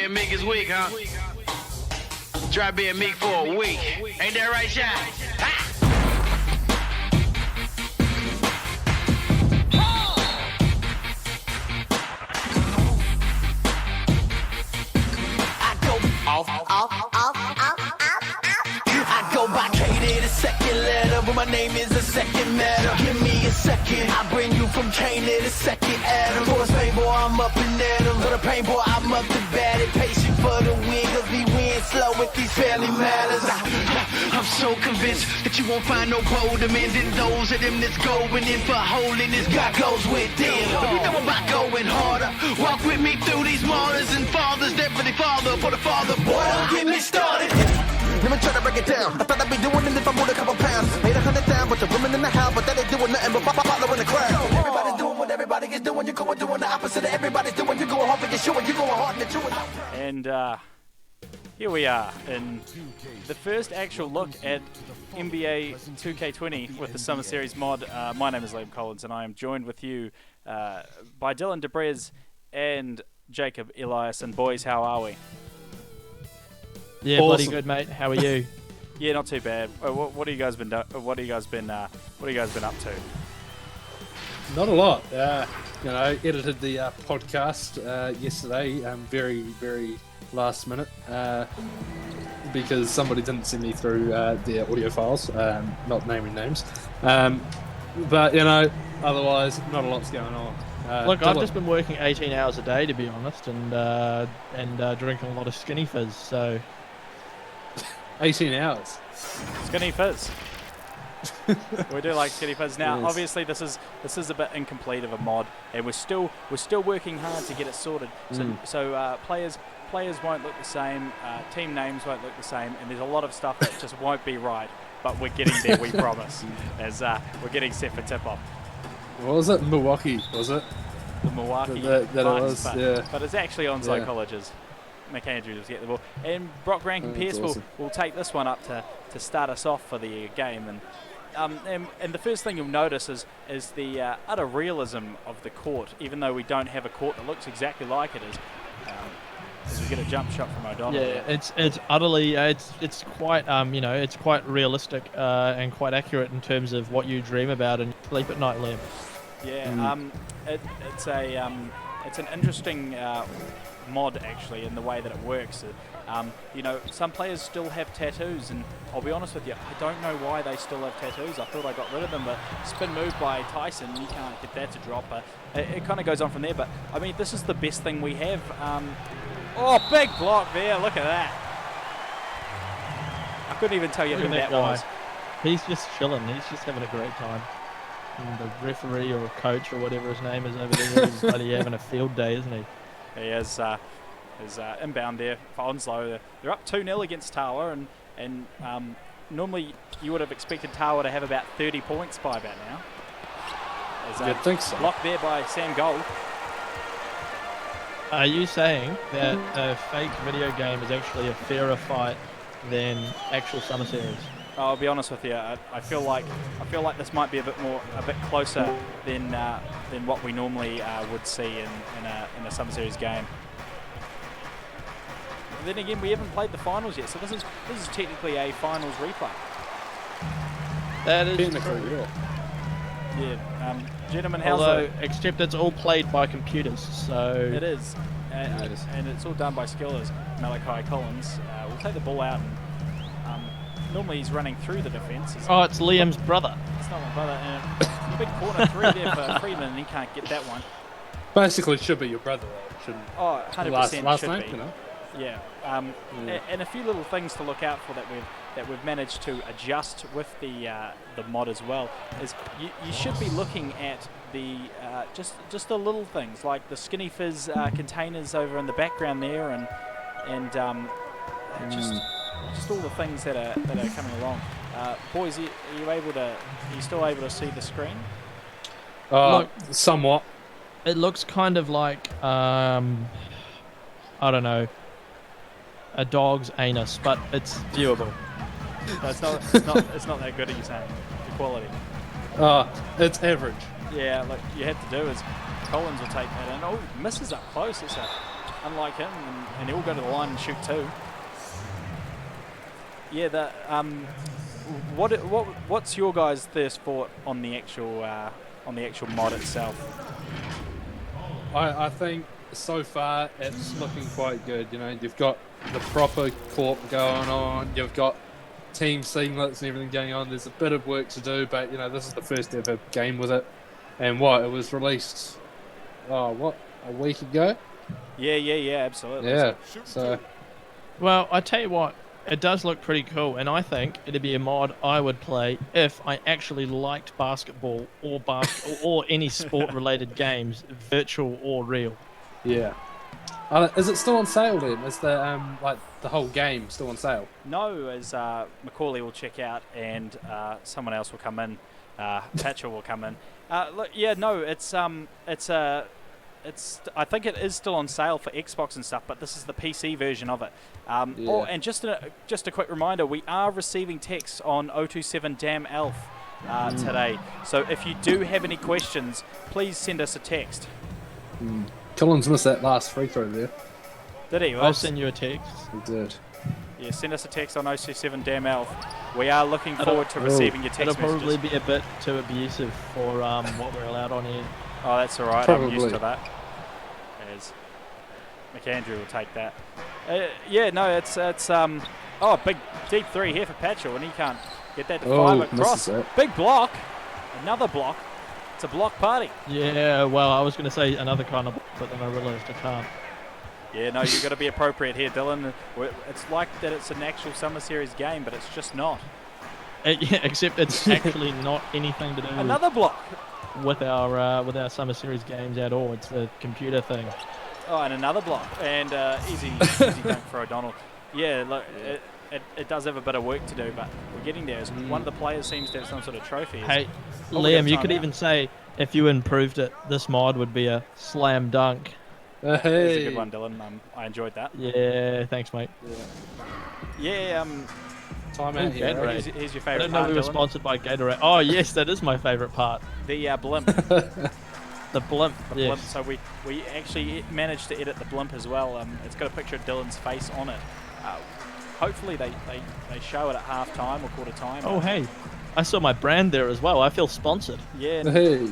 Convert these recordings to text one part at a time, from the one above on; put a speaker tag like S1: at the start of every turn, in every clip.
S1: being meek is weak, huh? Try being meek for a week. Ain't that right, Shaq? Ha!
S2: I go by K to the second letter, but my name is a second matter. Give me a second, I bring you from Cain to the second Adam. For a pain boy, I'm up in Adam. For the pain boy, I'm up to bat it. Patient for the win, cause we win slow with these family matters. I'm so convinced that you won't find no bolder men than those of them that's going in for holiness. God goes with them. We know about going harder. Walk with me through these martyrs and fathers. Definitely father for the father. Boy, don't get me started. Let me try to break it down. I thought I'd be doing it if I moved a couple pounds. Made 100 down, but the women in the house, but that ain't doing nothing but following the crowd. Everybody's doing what everybody is doing. You're going doing the opposite of everybody's doing. You're going hard for your show and you're going hard in the truth.
S3: And here we are in the first actual look at NBA 2K20 with the Summer Series mod. My name is Liam Collins, and I am joined with you by Dylan DeBrez and Jacob Elias. And boys, how are we?
S4: Yeah,
S5: Awesome.
S4: bloody good, mate. How are you?
S3: Yeah, not too bad. What have you guys been up to?
S5: Not a lot. Edited the podcast yesterday, very, very last minute, because somebody didn't send me through their audio files, not naming names. But, otherwise, not a lot's going on.
S4: Look, I've just been working 18 hours a day, to be honest, and drinking a lot of Skinny Fizz, so...
S5: 18 hours.
S3: Skinny Fizz. We do like Skinny Fizz. Now,
S5: Yes.
S3: obviously, this is a bit incomplete of a mod, and we're still working hard to get it sorted. So players won't look the same, team names won't look the same, and there's a lot of stuff that just won't be right. But we're getting there, we promise. As we're getting set for tip-off.
S5: What was it? Milwaukee, was it?
S3: The Milwaukee
S5: That it
S3: Bucks,
S5: was, yeah.
S3: But it's actually Onslow
S5: Yeah.
S3: College's McAndrews get the ball. And Brock Rankin Pierce
S5: awesome.
S3: will take this one up to start us off for the game. And the first thing you'll notice is the utter realism of the court, even though we don't have a court that looks exactly like it is. As we get a jump shot from O'Donnell.
S4: Yeah, it's utterly... it's quite, it's quite realistic and quite accurate in terms of what you dream about and sleep at night, Liam.
S3: Yeah, it's an interesting mod actually in the way that it works. Some players still have tattoos, and I'll be honest with you, I don't know why they still have tattoos. I thought I got rid of them, but spin move by Tyson, you can't get that to drop. It kind of goes on from there, but I mean, this is the best thing we have. Oh, big block there! Look at that. I couldn't even tell you
S4: Look
S3: who
S4: at
S3: that
S4: that guy.
S3: was.
S4: He's just chilling. He's just having a great time. And the referee or coach or whatever his name is over there is bloody having a field day, isn't he?
S3: He is inbound there for Onslow. They're up 2-0 against Tawa, and normally you would have expected Tawa to have about 30 points by about now.
S5: You'd think so.
S3: Blocked there by Sam Gold.
S4: Are you saying that a fake video game is actually a fairer fight than actual Summer Series?
S3: I'll be honest with you. I feel like this might be a bit closer than what we normally would see in a Summer Series game. But then again, we haven't played the finals yet, so this is technically a finals replay.
S4: That is
S5: Technically,
S4: true.
S3: Yeah. Gentlemen, how's
S4: Although, except it's all played by computers, so...
S3: it is. And it's all done by skillers. Malachi Collins will take the ball out, and normally he's running through the defence.
S4: Oh, it's Liam's brother.
S3: It's not my brother. And big corner three there for Freeman, and he can't get that one.
S5: Basically, it should be your brother, though. Shouldn't
S3: Oh, 100%
S5: last
S3: should
S5: name,
S3: be.
S5: you know?
S3: Yeah. And a few little things to look out for that we've managed to adjust with the mod as well is you should be looking at the just the little things like the Skinny Fizz containers over in the background there, and just all the things that are coming along. Boys, are you still able to see the screen?
S4: Look,
S5: Somewhat.
S4: it looks kind of like, I don't know, a dog's anus, but it's viewable.
S3: No, it's not that good, are you saying? The quality.
S5: It's average.
S3: Yeah, look, you have to do is Collins will take that in. Oh, misses up close. It's a unlike him, and he'll go to the line and shoot too. Yeah, what's your guys' thirst for on the actual mod itself?
S5: I think so far it's looking quite good. You know, you've got the proper corp going on. You've got team singlets and everything going on. There's a bit of work to do, but you know, this is the first ever game with it. And it was released, a week ago?
S3: Yeah, absolutely.
S5: Yeah, so...
S4: Well, I tell you what, it does look pretty cool, and I think it'd be a mod I would play if I actually liked basketball or any sport-related games, virtual or real.
S5: Yeah. Is it still on sale then? Is the the whole game still on sale?
S3: No, as Macaulay will check out, and someone else will come in. Patcher will come in. Look, yeah, no, it's I think it is still on sale for Xbox and stuff, but this is the PC version of it. Oh, and just a quick reminder, we are receiving texts on 027 Damn Elf today. So if you do have any questions, please send us a text.
S5: Collins missed that last free throw there.
S3: Did he?
S4: I'll send you a text.
S5: He did.
S3: Yeah, send us a text on 027 Damn Elf. We are looking forward to receiving your text
S4: It'll probably
S3: messages.
S4: be a bit too abusive for what we're allowed on here.
S3: Oh, that's all right.
S5: Probably.
S3: I'm used to that. As McAndrew will take that. Yeah, no, it's big deep three here for Patchell, and he can't get that to five across. Big block, another block. It's a block party.
S4: Yeah, well, I was going to say another kind of, but then I realised I can't.
S3: Yeah, no, you've got to be appropriate here, Dylan. It's like that it's an actual Summer Series game, but it's just not.
S4: Yeah, except it's actually not anything to do
S3: Another block.
S4: with our Summer Series games at all. It's a computer thing.
S3: Oh, and another block. And easy dunk for O'Donnell. Yeah, look, it does have a bit of work to do, but we're getting there. One of the players seems to have some sort of trophy.
S4: Hey, Liam, you could even say if you improved it, this mod would be a slam dunk.
S3: That's a good one, Dylan. I enjoyed that.
S4: Yeah, thanks, mate.
S3: Yeah,
S5: Timeout here.
S4: Gatorade.
S3: Here's your
S4: I
S3: favourite
S4: don't know
S3: part,
S4: we were
S3: Dylan.
S4: sponsored by Gatorade. Oh, yes, that is my favourite part.
S3: The blimp.
S4: The blimp.
S3: The
S4: yes.
S3: blimp. So we actually managed to edit the blimp as well. It's got a picture of Dylan's face on it. Hopefully they show it at half time or quarter time.
S4: Oh, hey, I saw my brand there as well. I feel sponsored.
S3: Yeah.
S5: Hey.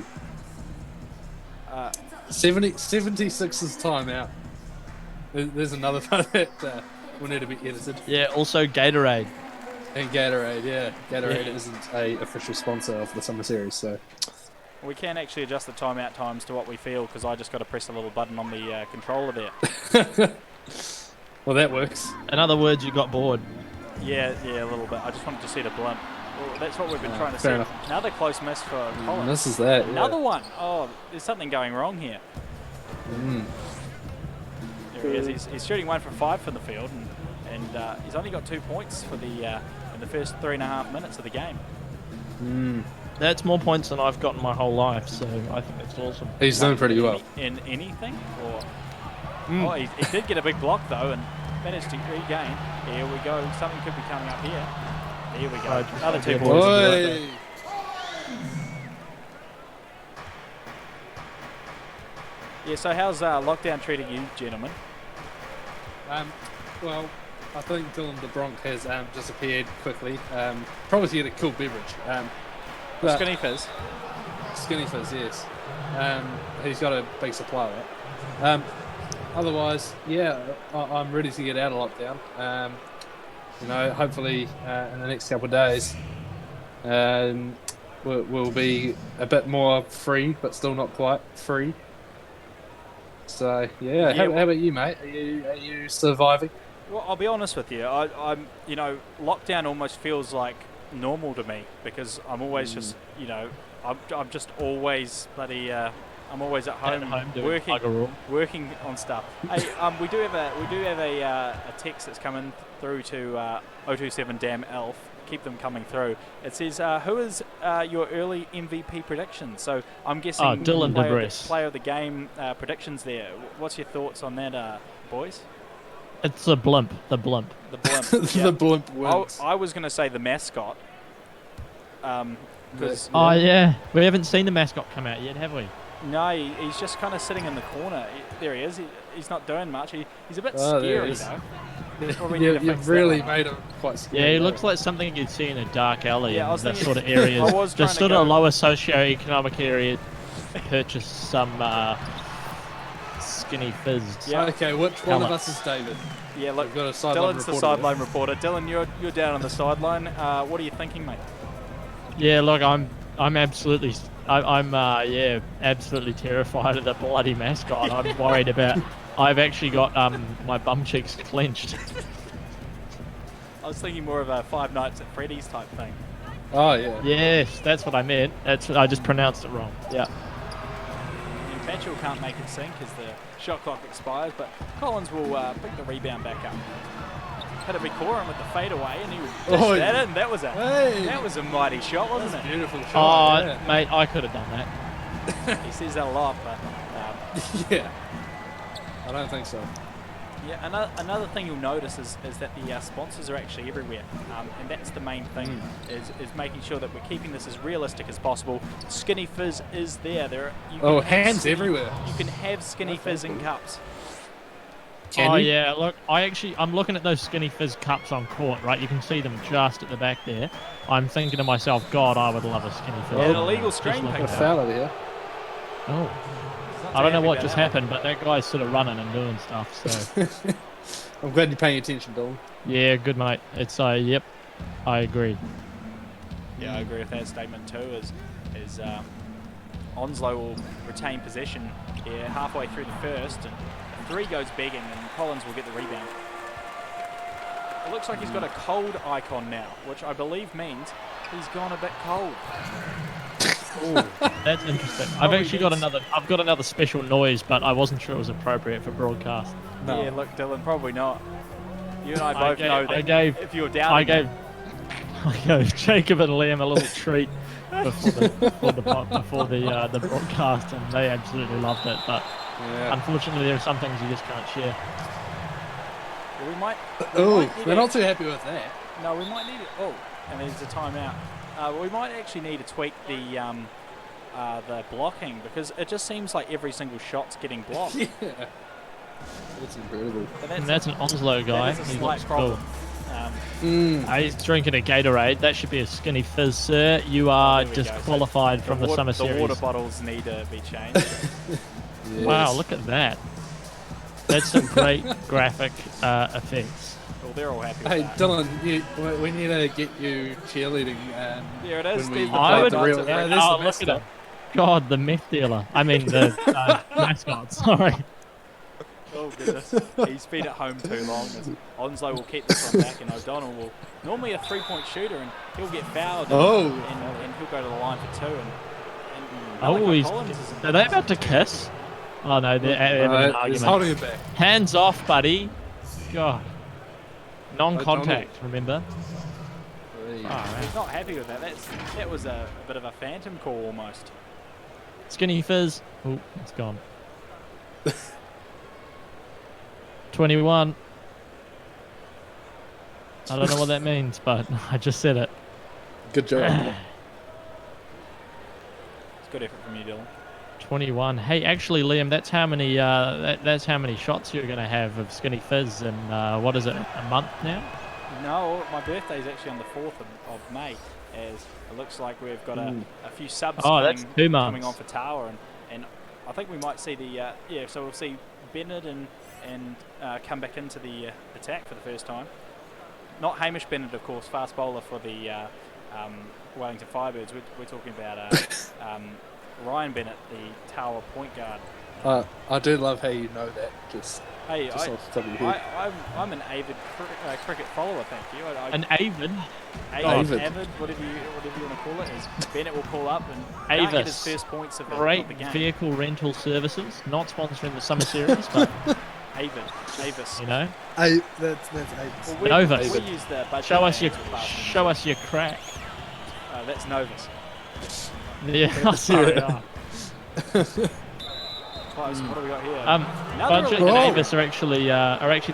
S5: 76's timeout. There's another part that will need to be edited.
S4: Yeah, also Gatorade.
S5: And Gatorade, yeah. Gatorade isn't a official sponsor of the Summer Series, so...
S3: We can actually adjust the timeout times to what we feel, because I just got to press a little button on the controller there.
S5: Well, that works.
S4: In other words, you got bored.
S3: Yeah, a little bit. I just wanted to see the blimp. Well, that's what we've been trying to see.
S5: fair enough.
S3: Another close miss for Collins.
S5: This is that, yeah.
S3: Another one. Oh, there's something going wrong here. There he is. He's shooting 1 for 5 from the field, and he's only got 2 points for the in the first 3.5 minutes of the game.
S4: That's more points than I've gotten my whole life, so I think that's awesome.
S5: He's doing pretty well.
S3: In anything? Or oh, he did get a big block though, and managed to regain. Here we go. Something could be coming up here. Here we go. Another 2 points.
S5: Oi.
S3: Yeah. So how's lockdown treating you, gentlemen?
S5: Well, I think Dylan the Bronc has disappeared quickly. Probably to get a cool beverage. But-
S3: Skinny Fizz.
S5: Skinny Fizz, yes. He's got a big supply of it. Otherwise, yeah, I'm ready to get out of lockdown. Hopefully in the next couple of days, we'll be a bit more free, but still not quite free. So yeah, how about you, mate? Are you surviving?
S3: Well, I'll be honest with you. I'm lockdown almost feels like normal to me, because I'm always just, I'm just always bloody. I'm always at home
S4: doing
S3: working on stuff. Hey, we do have a text that's coming through to 027 Damn Elf. Keep them coming through. It says, who is your early MVP prediction? So I'm guessing
S4: Dylan DeBress.
S3: player of the game predictions there. What's your thoughts on that, boys?
S4: It's the blimp. The blimp.
S3: The blimp.
S5: The blimp wins.
S3: I was going to say the mascot. 'Cause
S4: Oh yeah, we haven't seen the mascot come out yet, have we?
S3: No, he's just kind of sitting in the corner. There he is. He's not doing much. He's a bit
S5: Oh, there
S3: scary,
S5: he is.
S3: though. Probably need to
S5: You've
S3: fix that
S5: really
S3: one.
S5: made him quite scary.
S4: Yeah, he looks like something you'd see in a dark alley
S3: Yeah, I
S4: in
S3: was
S4: the
S3: thinking-
S4: sort of areas.
S3: I was
S4: The
S3: trying to
S4: sort of
S3: go-
S4: lower socio-economic area. Purchase some skinny fizz.
S3: Yeah.
S5: Okay, which one of
S4: Colour.
S5: us is David?
S3: Yeah, look,
S5: We've got a sideline
S3: Dylan's the
S5: reporter.
S3: sideline reporter. Dylan, you're down on the sideline. What are you thinking, mate?
S4: Yeah, look, I'm absolutely, absolutely terrified of the bloody mascot. I'm worried about. I've actually got my bum cheeks clenched.
S3: I was thinking more of a Five Nights at Freddy's type thing.
S5: Oh, yeah.
S4: Yes, that's what I meant. I just pronounced it wrong. Yeah.
S3: And Patchell can't make it sink as the shot clock expires, but Collins will pick the rebound back up. Had a Rikoran with the fadeaway, and he dished
S5: Oh,
S3: at it, and that was a mighty shot, wasn't it?
S5: Beautiful
S4: Oh,
S5: shot. Yeah.
S4: mate, I could have done that.
S3: He says that a lot, but
S5: Yeah. I don't think so.
S3: yeah. Another thing you'll notice is that the sponsors are actually everywhere, and that's the main thing is making sure that we're keeping this as realistic as possible. Skinny Fizz is there. You can
S5: Oh,
S3: have
S5: hands
S3: Skinny-
S5: everywhere.
S3: You can have Skinny Fizz in cups.
S5: Can
S4: Oh
S5: you?
S4: yeah, look, I'm looking at those skinny fizz cups on court, right? You can see them just at the back there. I'm thinking to myself, God, I would love a skinny fizz.
S3: Yeah, an
S5: Oh,
S3: illegal
S4: Just
S3: screen
S4: looking
S5: A
S3: picked
S4: at
S3: up.
S5: foul over here.
S4: Oh,
S3: Not
S4: I don't know
S3: too
S4: what
S3: happy
S4: just
S3: about
S4: happened, but that guy's sort of running and doing stuff. So
S5: I'm glad you're paying attention, Dylan.
S4: yeah, good mate. It's yep, I agree.
S3: Yeah, I agree with that statement too. Is Onslow will retain possession here halfway through the first, and the three goes begging, and Collins will get the rebound. It looks like he's got a cold icon now, which I believe means he's gone a bit cold.
S4: That's interesting. I've
S3: Probably
S4: actually got
S3: needs-
S4: another special noise, but I wasn't sure it was appropriate for broadcast.
S5: No.
S3: Yeah, look, Dylan, probably not. You and I
S4: I
S3: both
S4: gave-
S3: know that
S4: I gave-
S3: if you're down,
S4: I gave Jacob and Liam a little treat before the broadcast, and they absolutely loved it. But
S5: Yeah.
S4: unfortunately, there are some things you just can't share.
S3: we might.
S5: Oh,
S3: need
S5: we're
S3: to-
S5: not too happy with that.
S3: No, we might need it. Oh, and there's a timeout. We might actually need to tweak the blocking, because it just seems like every single shot's getting blocked.
S5: Yeah. That's incredible.
S3: And
S4: And that's an Onslow guy.
S3: That is a
S4: He
S3: slight
S4: looks
S3: problem.
S4: cool. He's drinking a Gatorade. That should be a skinny fizz, sir. You are
S3: there we go. So
S4: disqualified from the summer
S3: The
S4: series.
S3: water bottles need to be changed.
S4: Wow,
S5: Yes.
S4: look at that. That's some great graphic effects.
S3: Well, they're all happy with
S5: Hey,
S3: that.
S5: Dylan, we need to get you cheerleading.
S3: There it is.
S5: When we
S3: There's the
S4: I would-
S3: Five Nights at
S5: Yeah,
S3: Freddy's.
S5: there's
S4: Oh,
S5: the
S4: look
S5: best
S4: at it.
S5: stuff.
S4: God, the meth dealer. I mean, the mascot. Sorry.
S3: Oh goodness, he's been at home too long. As Onslow will keep this one back, and O'Donnell will normally a three-point shooter, and he'll get fouled.
S5: Oh.
S3: and he'll go to the line for two. And
S4: Oh,
S3: Malachi
S4: he's.
S3: Collins is in
S4: Are they about to kiss? Oh no, they're having an
S5: He's
S4: argument.
S5: holding it back.
S4: Hands off, buddy. God. Non-contact. Remember?
S3: He's not happy with that. That was a bit of a phantom call almost.
S4: Skinny fizz. Oh, it's gone. 21. I don't know what that means, but I just said it.
S5: Good job.
S3: It's good effort from you, Dylan.
S4: 21. Hey, actually, Liam, that's how many that's how many shots you're going to have of Skinny Fizz in what is it, a month now?
S3: No, my birthday's actually on the 4th of May, as it looks like we've got a few subs
S4: Oh, that's 2 months.
S3: coming on for Tawa, and I think we might see the so we'll see Bennett and come back into the attack for the first time. Not Hamish Bennett, of course, fast bowler for the Wellington Firebirds. We're talking about Ryan Bennett, the Tawa point guard.
S5: I do love how you know that. Just
S3: Hey,
S5: off the top of your head.
S3: I'm an avid cricket follower, thank you.
S4: An avid.
S3: Avid, whatever you want to call it, is Bennett will call up and can't get his
S4: Avis.
S3: first points of
S4: Great
S3: the game.
S4: vehicle rental services. Not sponsoring the summer series, but
S3: Avis.
S4: you know,
S5: That's Avis.
S3: Well, we
S4: Novus.
S3: use the budget
S4: show us your
S3: vans with Barcelona.
S4: show us your crack.
S3: That's Novus.
S4: Yeah, sorry.
S3: Close. What do we got here?
S4: Budget and
S3: illegal-
S4: Avis are actually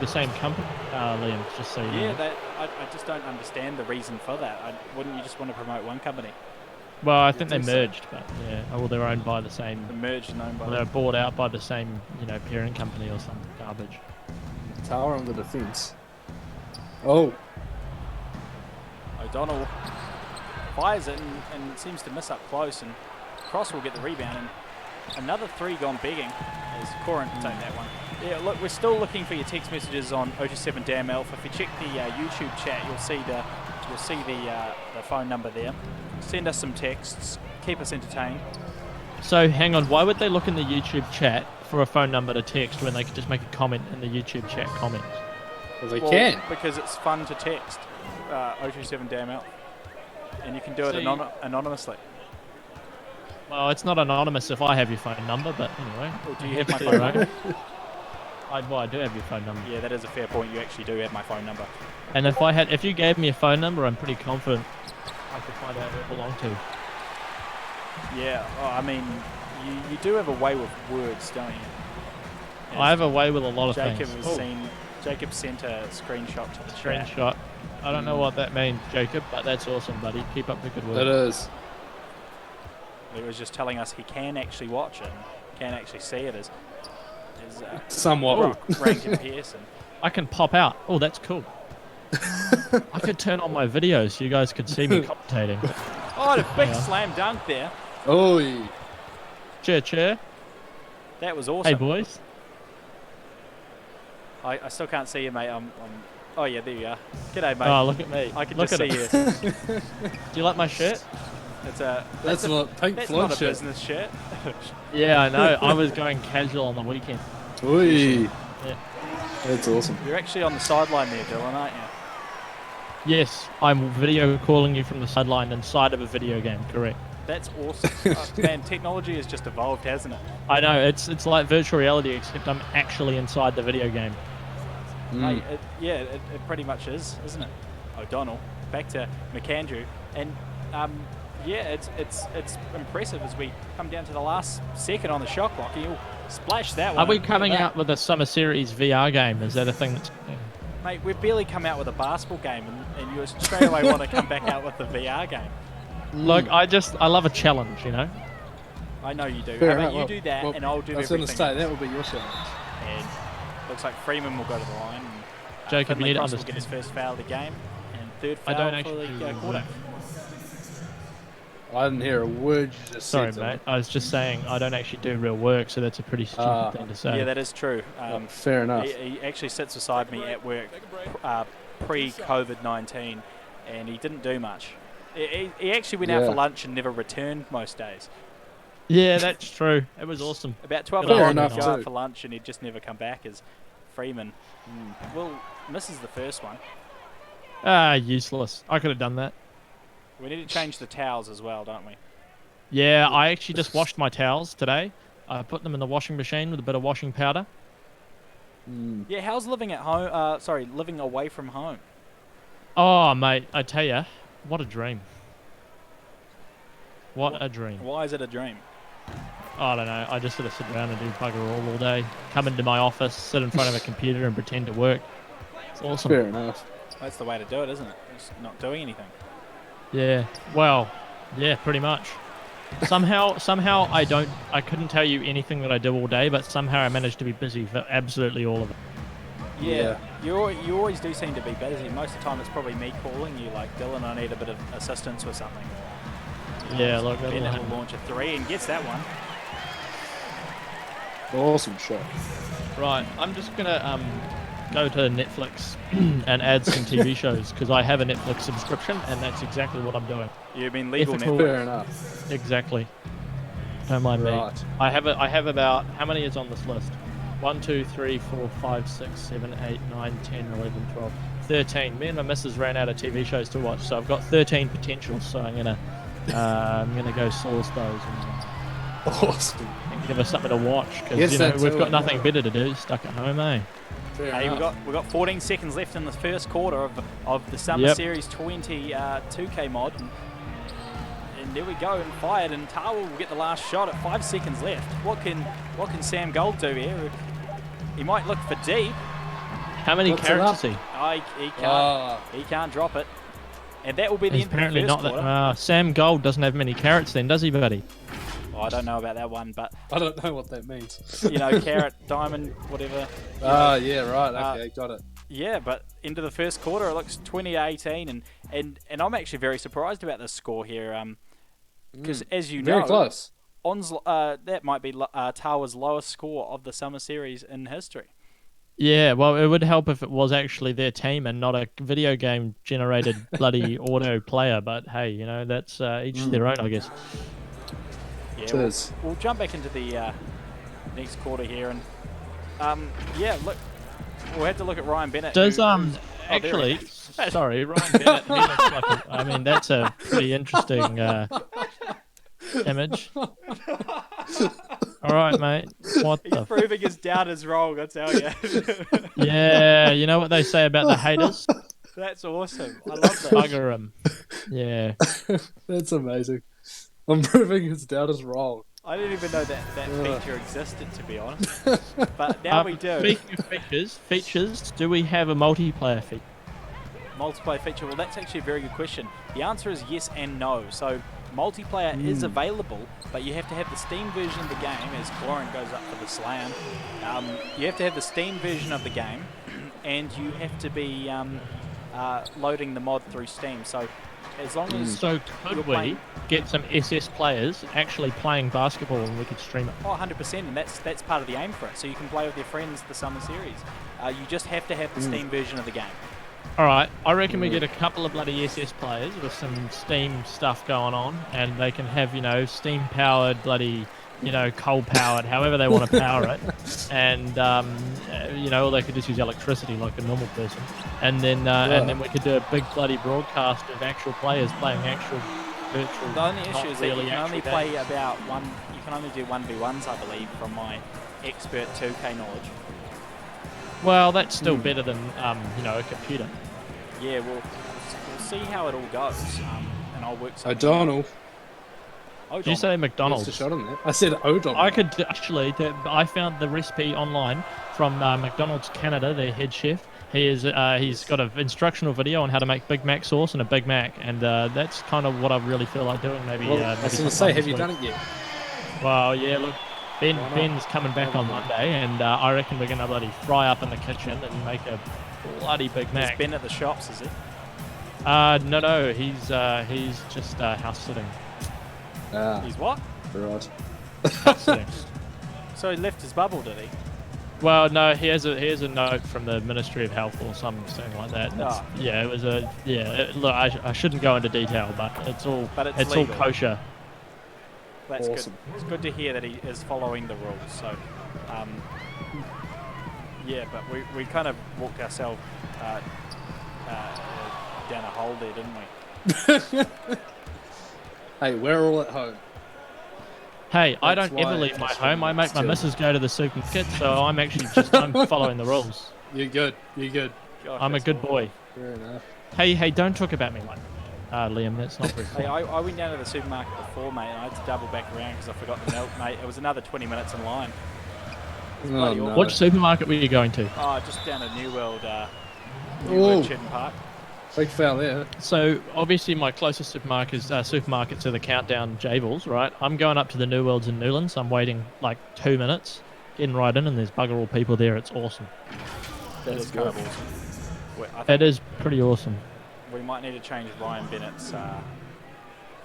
S4: the same company, Liam. Just so you know.
S3: Yeah, I just don't understand the reason for that. Wouldn't you just want to promote one company?
S4: Well, I think they
S5: think so.
S4: merged, but yeah, well, they're owned by the same.
S3: The merged and owned by.
S4: Well, they're bought out by the same, parent company or some garbage.
S5: Tawa on the defence. Oh,
S3: O'Donnell fires it and seems to miss up close, and Cross will get the rebound, and another 3 gone begging as Corin take that one. Yeah, look, we're still looking for your text messages on 027 Damn Elf. If you check the YouTube chat, you'll see the phone number there. Send us some texts, keep us entertained.
S4: So hang on, why would they look in the YouTube chat for a phone number to text when they could just make a comment in the YouTube chat comments?
S5: well, they
S3: Well,
S5: can.
S3: because it's fun to text 027 Damn Elf, and you can do it
S4: See-
S3: anonymously.
S4: Well, it's not anonymous if I have your phone number, but anyway.
S3: Or do you have my
S4: to
S3: phone
S4: your
S3: number?
S4: own. I do have your phone number.
S3: Yeah, that is a fair point. You actually do have my phone number.
S4: And if you gave me a phone number, I'm pretty confident I could find out who it belonged to.
S3: Yeah, I mean, you do have a way with words, don't you? And
S4: I have a way with a lot of
S3: Jacob
S4: things.
S3: has seen. Jacob sent a screenshot to the chat.
S4: Screenshot. I don't know what that means, Jacob, but that's awesome, buddy. Keep up the good work.
S5: It is.
S3: He was just telling us he can actually watch it, and can actually see it as
S5: Somewhat.
S3: Rankin Pearson.
S4: I can pop out. Oh, that's cool. I could turn on my video so you guys could see me commentating.
S3: Oh, the big
S4: Yeah.
S3: slam dunk there.
S5: Oh,
S4: Cheer.
S3: That was awesome.
S4: Hey, boys.
S3: I still can't see you, mate. Oh yeah, there you are. G'day, mate.
S4: Oh, look at me.
S3: I can
S4: Look
S3: just see
S4: at
S3: you.
S4: Do you like my shirt?
S5: that's not Pink
S3: That's
S5: Floyd
S3: not a
S5: shirt.
S3: business shirt.
S4: Yeah, I know. I was going casual on the weekend.
S5: Oi.
S4: Yeah.
S5: That's awesome.
S3: You're actually on the sideline there, Dylan, aren't you?
S4: Yes, I'm video calling you from the sideline inside of a video game, correct.
S3: That's awesome. Man, technology has just evolved, hasn't it?
S4: I know, it's like virtual reality, except I'm actually inside the video game.
S3: Mate, it pretty much is, isn't it? O'Donnell, back to McAndrew, and it's impressive as we come down to the last second on the shot clock. He'll splash that one.
S4: Are we coming out with a Summer Series VR game? Is that a thing that's...
S3: Mate, we've barely come out with a basketball game, and you straight away want to come back out with the VR game.
S4: Look, I love a challenge, you know?
S3: I know you do.
S5: Fair
S3: How about
S5: enough.
S3: you do that,
S5: Well,
S3: and I'll do
S5: I was going
S3: everything.
S5: to say, that would be your challenge.
S3: And looks like Freeman will go to the line. And,
S4: Jacob,
S3: Finley
S4: you need to
S3: Cross will get
S4: understand.
S3: his first foul of the game, and third
S4: I
S3: foul
S4: don't
S3: for
S4: actually-
S3: the quarter.
S5: I didn't hear a word you just
S4: Sorry,
S5: said.
S4: mate. I was just saying I don't actually do real work, so that's a pretty stupid thing to say.
S3: Yeah, that is true.
S5: Fair enough.
S3: He actually sits beside me at work pre-COVID-19, and he didn't do much. He actually went out
S5: Yeah.
S3: for lunch and never returned most days.
S4: Yeah, that's true. It was awesome.
S3: About 12
S4: Fair
S3: hours
S5: enough
S3: he'd go out
S5: too.
S3: for lunch, and he'd just never come back as Freeman. Well, misses the first one.
S4: Useless. I could have done that.
S3: We need to change the towels as well, don't we?
S4: Yeah, I actually just washed my towels today. I put them in the washing machine with a bit of washing powder.
S3: Yeah, how's living at home? Living away from home?
S4: Oh, mate, I tell ya, what a dream. What a dream.
S3: Why is it a dream?
S4: I don't know. I just sort of sit around and do bugger all day. Come into my office, sit in front of a computer and pretend to work. It's awesome.
S5: Fair enough.
S3: That's the way to do it, isn't it? Just not doing anything.
S4: Yeah. Well, yeah, pretty much. Somehow I couldn't tell you anything that I do all day, but somehow I managed to be busy for absolutely all of it.
S3: Yeah, you always do seem to be busy. Most of the time it's probably me calling you, like, Dylan, I need a bit of assistance with something.
S4: Yeah, look, that'll
S3: Bennett
S4: happen.
S3: will launch a 3 and gets that one.
S5: Awesome shot.
S4: Right, I'm just gonna go to Netflix and add some TV shows because I have a Netflix subscription and that's exactly what I'm doing.
S3: You've been legal
S4: Ethical.
S3: now.
S5: Fair enough.
S4: Exactly. Don't mind me.
S5: Right.
S4: I have about, how many is on this list? 1, 2, 3, 4, 5, 6, 7, 8, 9, 10, 11, 12, 13. Me and my missus ran out of TV shows to watch, so I've got 13 potentials. So I'm gonna go source those
S5: Awesome.
S4: and give us something to watch
S5: Yes,
S4: because
S5: that's
S4: we've
S5: all.
S4: got nothing better to do. Stuck at home, eh?
S5: Fair
S3: Hey,
S5: enough.
S3: we've got 14 seconds left in the first quarter of the Summer
S4: Yep.
S3: Series 2K mod. And there we go, and fired, and Tawa will get the last shot at 5 seconds left. What can Sam Gold do here? He might look for deep.
S4: How many
S5: What's it
S4: carrots
S5: up?
S4: is he?
S3: He can't.
S5: Ah.
S3: He can't drop it. And that will be the
S4: He's
S3: end of the
S4: apparently
S3: first
S4: not
S3: quarter.
S4: that. Sam Gold doesn't have many carrots then, does he, buddy?
S3: Oh, I don't know about that one, but
S5: I don't know what that means.
S3: carrot, diamond, whatever.
S5: Yeah, right. Okay, got it.
S3: Yeah, but into the first quarter, it looks 20-18, and I'm actually very surprised about this score here. Because as you
S5: Very
S3: know,
S5: close.
S3: Onslow, that might be Tawa's lowest score of the summer series in history.
S4: Yeah, well, it would help if it was actually their team and not a video game generated bloody auto player. But hey, that's each to their own, I guess.
S3: Yeah, we'll jump back into the next quarter here, and look, we'll have to look at Ryan Bennett.
S4: Does
S3: actually,
S4: sorry, Ryan Bennett. He looks like I mean, that's a pretty interesting image. All right, mate. What
S3: he's proving his doubt is wrong, I tell you.
S4: Yeah, you know what they say about the haters?
S3: That's awesome. I love that.
S4: Bugger 'em. Yeah.
S5: That's amazing. I'm proving his doubt is wrong.
S3: I didn't even know that feature existed, to be honest. But now we do.
S4: Speaking of features, do we have a multiplayer feature?
S3: Multiplayer feature? Well, that's actually a very good question. The answer is yes and no. So multiplayer is available, but you have to have the Steam version of the game, as Goran goes up for the slam. You have to have the Steam version of the game, and you have to be loading the mod through Steam. So as long as
S4: So could we get some SS players actually playing basketball and we could stream it?
S3: Oh, 100%, and that's part of the aim for it. So you can play with your friends the summer series. You just have to have the Steam version of the game.
S4: All right, I reckon we get a couple of bloody SS players with some Steam stuff going on, and they can have, Steam-powered bloody, coal-powered, however they want to power it, and or they could just use electricity like a normal person, and then we could do a big bloody broadcast of actual players playing actual virtual.
S3: The only issue is that
S4: really
S3: you can only
S4: actual
S3: play
S4: games.
S3: about one. You can only do 1v1s, I believe, from my expert 2K knowledge.
S4: Well, that's still better than a computer.
S3: Yeah, we'll see how it all goes, and I'll work something.
S5: O'Donnell.
S4: Did you say McDonald's?
S5: Missed a shot on that. I said O'Donnell.
S4: I could actually. I found the recipe online from McDonald's Canada, their head chef. He's got an instructional video on how to make Big Mac sauce and a Big Mac, and that's kind of what I really feel like doing. Maybe.
S5: Well, I was going to say, have you done it yet?
S4: Well, yeah. Look, Ben's coming back on Monday, and I reckon we're going to bloody fry up in the kitchen and make a bloody Big Mac.
S3: Is Ben at the shops, is he?
S4: No, he's just house sitting.
S3: He's what?
S5: Right.
S4: House sitting.
S3: So he left his bubble, did he?
S4: Well, no, here's a note from the Ministry of Health or something like that. Yeah, it was look, I shouldn't go into detail, but it's all all kosher.
S3: That's
S5: awesome.
S3: good. It's good to hear that he is following the rules. So, yeah, but we kind of walked ourselves down a hole there, didn't we?
S5: Hey, we're all at home.
S4: Hey, I
S5: That's
S4: don't ever
S5: why
S4: leave my
S5: it's
S4: home. I make my
S5: still-
S4: missus go to the supermarket, so I'm actually I'm following the rules.
S5: You're good. You're good.
S3: Gosh,
S4: I'm a
S3: that's
S4: good
S3: awful.
S4: boy.
S5: Fair enough.
S4: Hey, don't talk about me like that. Liam, that's not very
S3: Hey,
S4: cool.
S3: I went down to the supermarket before, mate, and I had to double back around because I forgot the milk, mate. It was another 20 minutes in line. bloody awful.
S4: Which supermarket were you going to?
S3: Oh, just down to New World
S5: Ooh.
S3: Chidden Park.
S5: Big foul there.
S4: So obviously my closest supermarkets are the Countdown Jables, right? I'm going up to the New Worlds in Newlands. I'm waiting like 2 minutes, getting right in, and there's bugger all people there. It's awesome.
S3: That is kind of awesome. I think
S4: It is pretty awesome.
S3: we might need to change Ryan Bennett's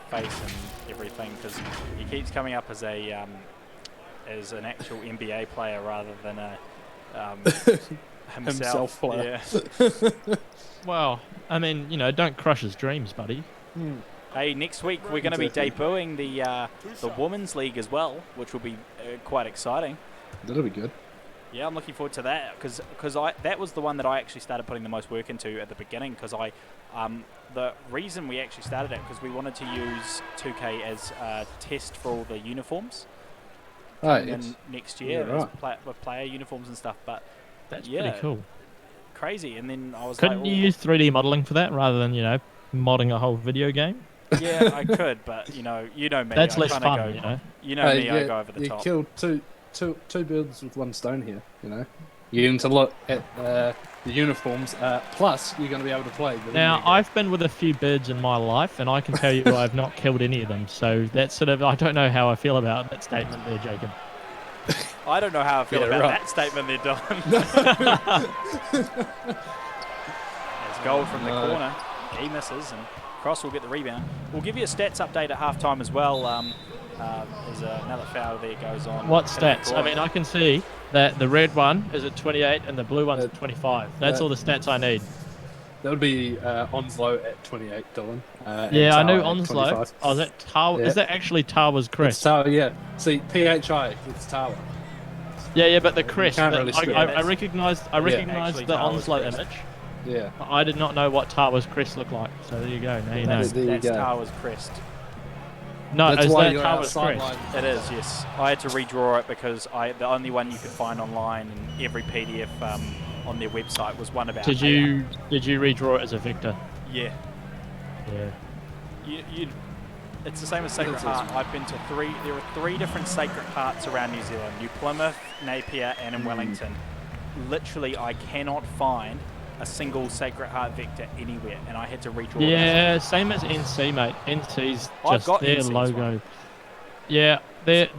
S3: face and everything because he keeps coming up as as an actual NBA player rather than a himself
S5: player.
S3: Yeah.
S4: Well, I mean, don't crush his dreams, buddy.
S3: Hey, next week we're going to be debuting the Women's League as well, which will be quite exciting.
S5: That'll be good.
S3: Yeah, I'm looking forward to that because that was the one that I actually started putting the most work into at the beginning because the reason we actually started it because we wanted to use 2K as a test for all the uniforms
S5: Right.
S3: next year
S5: Yeah, right.
S3: with player uniforms and stuff. But
S4: That's
S3: yeah,
S4: pretty cool.
S3: crazy. And then I was
S4: Couldn't you use 3D modeling for that rather than, modding a whole video game?
S3: yeah, I could, but you know me.
S4: That's
S3: I
S4: less
S3: kinda
S4: fun,
S3: go,
S4: you know?
S3: me, I go over the
S5: you
S3: top.
S5: killed two birds with one stone here. You get him to look at the uniforms. Plus, you're going to be able to play.
S4: Now, I've been with a few birds in my life, and I can tell you I've not killed any of them. So that's sort of, I don't know how I feel about that statement there, Jacob.
S3: I don't know how I feel about
S5: right.
S3: that statement there, Don. There's goal from the corner. He misses, and Cross will get the rebound. We'll give you a stats update at halftime as well. There's another foul there goes on.
S4: What stats? I mean, I can see that the red one is at 28 and the blue one's at 25. That's all the stats I need.
S5: That would be Onslow at 28, Dylan.
S4: Yeah, I
S5: Tawa
S4: knew
S5: at
S4: Onslow.
S5: 25.
S4: Oh, is that Tawa?
S5: Yeah.
S4: Is that actually Tawa's
S5: It's
S4: crest?
S5: Tawa, yeah. See, PHI, it's Tawa.
S4: Yeah, but the crest.
S5: can't really split
S4: I
S5: it.
S4: recognised
S3: Actually,
S4: the
S3: Tawa's
S4: Onslow
S3: crest.
S4: image.
S5: Yeah.
S4: I did not know what Tawa's crest looked like. So there you go. Now you know.
S5: There you
S3: That's
S5: go.
S3: Tawa's crest.
S4: No,
S5: That's
S4: is
S5: why
S4: that
S5: you're
S4: Tawa's
S5: outside
S4: crest?
S5: line.
S3: It is, yes. I had to redraw it because the only one you could find online in every PDF on their website was one about.
S4: Did you redraw it as a vector?
S3: Yeah.
S4: Yeah.
S3: It's the same as Sacred
S5: That's
S3: Heart.
S5: awesome.
S3: I've been to there are 3 different Sacred Hearts around New Zealand: New Plymouth, Napier, and in Wellington. Literally, I cannot find a single Sacred Heart vector anywhere, and I had to redraw that.
S4: Yeah, same as NC, mate. NC's
S3: I've
S4: just
S3: got
S4: their
S3: NC's
S4: logo.
S3: one.
S4: Yeah, they're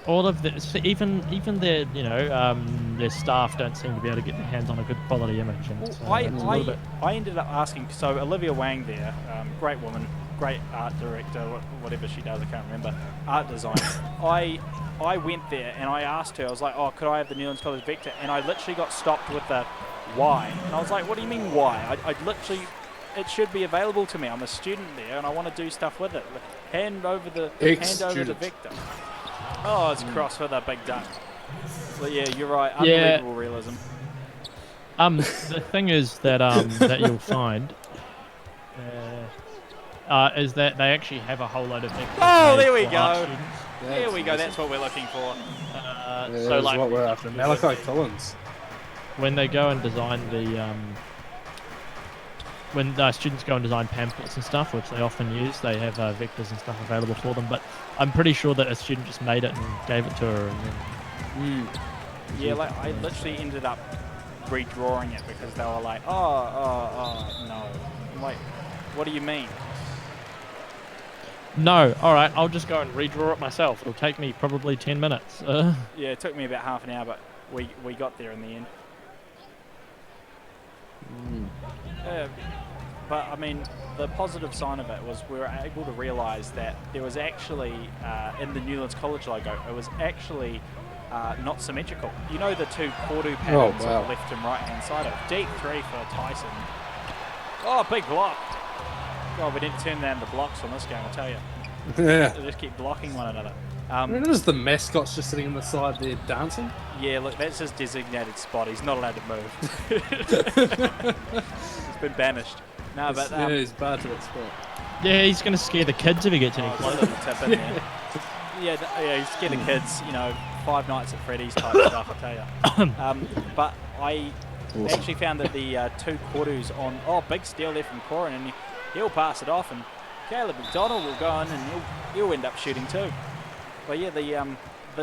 S4: all of the even their their staff don't seem to be able to get their hands on a good quality image. And so
S3: Well,
S4: it's a little bit.
S3: I ended up asking. So Olivia Wang there, great woman, great art director, whatever she does, I can't remember, art design. I went there and I asked her. I was like, "Oh, could I have the Newlands College vector?" And I literally got stopped with the why. And I was like, "What do you mean why? I literally, it should be available to me. I'm a student there and I want to do stuff with it. Hand over the vector." Oh, it's Cross for the big duck. But yeah, you're right. Unbelievable realism.
S4: The thing is that that you'll find is that they actually have a whole load of vectors.
S3: Oh,
S4: made
S3: there we
S4: for art
S3: go.
S4: students.
S3: There we go. That's what we're looking for.
S4: So like
S5: what we're after. Malachi Collins.
S4: when they go and design the when students go and design pamphlets and stuff, which they often use, they have vectors and stuff available for them. But I'm pretty sure that a student just made it and gave it to her. And then,
S3: Yeah, like I literally ended up redrawing it because they were like, oh, no. I'm like, what do you mean?
S4: no, all right, I'll just go and redraw it myself. It'll take me probably 10 minutes.
S3: Yeah, it took me about half an hour, but we got there in the end. But I mean, the positive sign of it was we were able to realise that there was actually, in the Newlands College logo, it was actually not symmetrical. You know the 2 Cordu patterns on the left and right hand side of it. Deep 3 for Tyson. Oh, big block. God, we didn't turn down the blocks on this game, I'll tell you.
S5: Yeah.
S3: They just keep blocking one another.
S5: Notice the mascot's just sitting on the side there dancing.
S3: Yeah, look, that's his designated spot. He's not allowed to move. He's been banished. No, but
S5: Yeah, he's bad to that spot.
S4: yeah, he's going to scare the kids if he gets any
S3: one
S4: closer.
S3: little tip in there. Yeah, he's scared of kids. You know, Five Nights at Freddy's type stuff. I tell you. But I actually found that the 2 Cordus on big steal there from Corin, and he'll pass it off, and Caleb McDonald will go in, and he'll end up shooting too. But yeah, the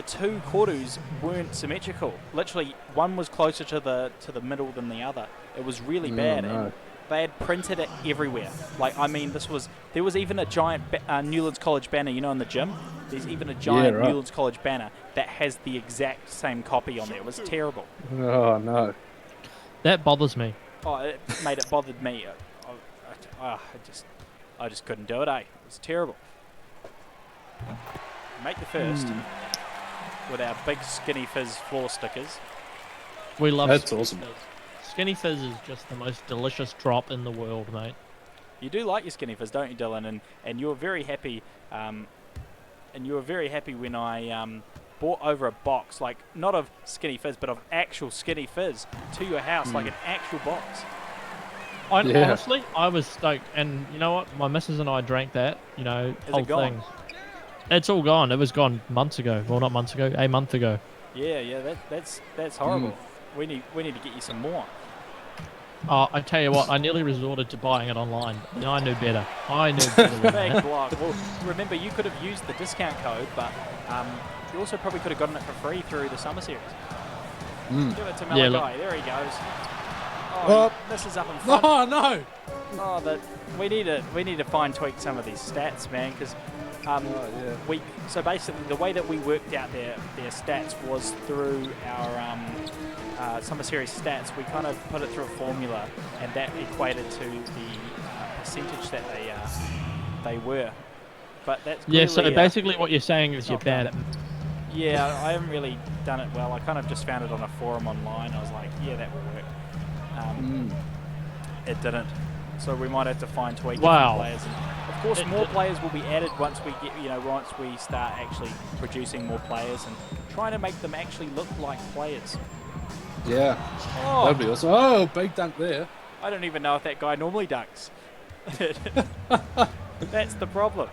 S3: 2 Cordus weren't symmetrical. Literally, one was closer to the middle than the other. It was really bad.
S5: no.
S3: And they had printed it everywhere. Like, I mean, there was even a giant Newlands College banner, you know, in the gym. There's even a giant Newlands College banner that has the exact same copy on there. It was terrible.
S5: Oh, no.
S4: That bothers me.
S3: Oh, it bothered me. I just couldn't do it, eh? It was terrible. Make the first with our big Skinny Fizz floor stickers.
S4: We love
S5: That's
S4: Skinny
S5: awesome.
S4: Fizz. Skinny Fizz is just the most delicious drop in the world, mate.
S3: You do like your Skinny Fizz, don't you, Dylan? And you were very happy. And you were very happy when I bought over a box, like not of Skinny Fizz, but of actual Skinny Fizz to your house, like an actual box.
S4: Honestly, I was stoked, and you know what? My missus and I drank that. You know,
S3: Is
S4: whole
S3: it gone?
S4: thing. It's all gone. It was gone months ago. Well, not months ago, a month ago.
S3: Yeah, that's horrible. We need to get you some more.
S4: Oh, I tell you what, I nearly resorted to buying it online. And I knew better. I knew better than
S3: Big
S4: that.
S3: block. Well, remember, you could have used the discount code, but you also probably could have gotten it for free through the summer series. Give it to Malachi.
S4: Yeah, look.
S3: There he goes. Oh, this is up in front.
S5: Oh no!
S3: Oh, we need to fine tweak some of these stats, man, because so basically the way that we worked out their stats was through our summer series stats. We kind of put it through a formula, and that equated to the percentage that they were. But that's
S4: Yeah, so
S3: clearly,
S4: basically what you're saying is you're
S3: not
S4: bad at...
S3: Yeah, I haven't really done it well. I kind of just found it on a forum online. I was like, yeah, that will work. It didn't. So we might have to fine tweak different players. And of course, more players will be added once we get, once we start actually producing more players and trying to make them actually look like players.
S5: Yeah,
S3: Oh,
S5: that'd be awesome. Oh, big dunk there.
S3: I don't even know if that guy normally dunks. That's the problem.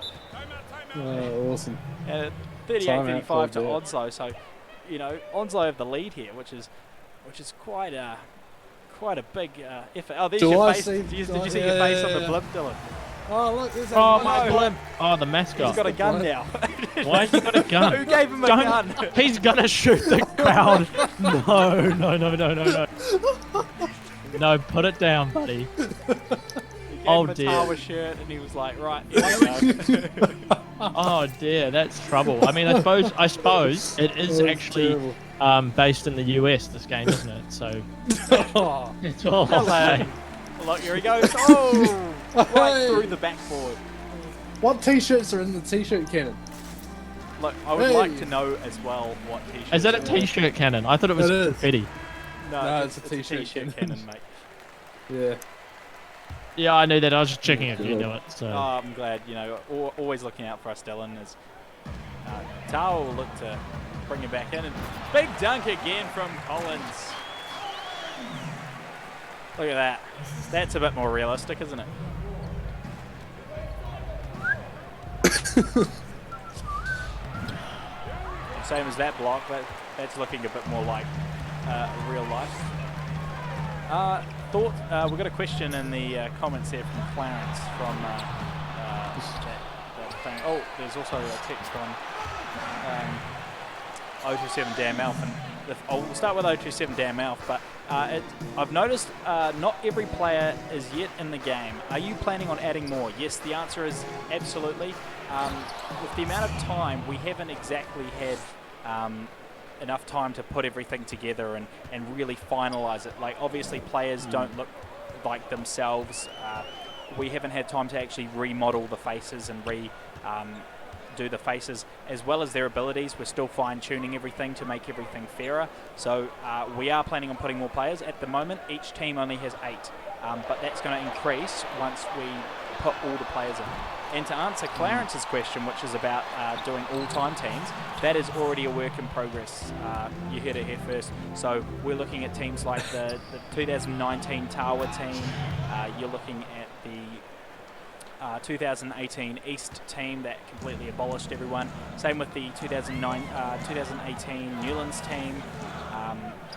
S5: Oh, awesome.
S3: 38-35 to
S5: Timeout
S3: Onslow. So, Onslow have the lead here, which is quite a big effort. Oh, there's your face. Did you see your face on the blimp, Dylan?
S5: Oh, look, there's
S4: Oh, my blimp. Oh, the mascot.
S3: He's got a gun now.
S4: Why has he got a gun?
S3: Who gave him a gun?
S4: He's gonna shoot the crowd. No. No, put it down, buddy. Oh,
S3: He gave him
S4: dear.
S3: a Tawa shirt, and he was like, right, here we go.
S4: Oh dear, that's trouble. I mean, I suppose it is actually based in the US. This game, isn't it? So it's all I'll say.
S3: Look, here he goes. Oh, right through the backboard.
S5: What t-shirts are in the t-shirt cannon?
S3: Look, I would like to know as well what t-shirt.
S4: Is that a t-shirt cannon? I thought it was
S5: It is.
S4: confetti.
S3: No,
S5: it's a t-shirt
S3: cannon, mate.
S5: Yeah.
S4: Yeah, I knew that. I was just checking if you knew it. So.
S3: Oh, I'm glad. Always looking out for us, Dylan. As Tawa will look to bring it back in, and big dunk again from Collins. Look at that. That's a bit more realistic, isn't it? Same as that block. That's looking a bit more like real life. We've got a question in the comments there from Clarence from that thing. Oh, there's also a text on 027 Dan Alf, and I'll start with 027 Dan Alf, but I've noticed not every player is yet in the game. Are you planning on adding more? Yes, the answer is absolutely. With the amount of time, we haven't exactly had enough time to put everything together and really finalize it. Like, obviously players don't look like themselves. We haven't had time to actually remodel the faces and do the faces as well as their abilities. We're still fine-tuning everything to make everything fairer. So we are planning on putting more players. At the moment, each team only has 8, but that's going to increase once we put all the players in. And to answer Clarence's question, which is about doing all-time teams, that is already a work in progress. You heard it here first. So we're looking at teams like the 2019 Tawa team. You're looking at the 2018 East team that completely abolished everyone. Same with the 2018 Newlands team.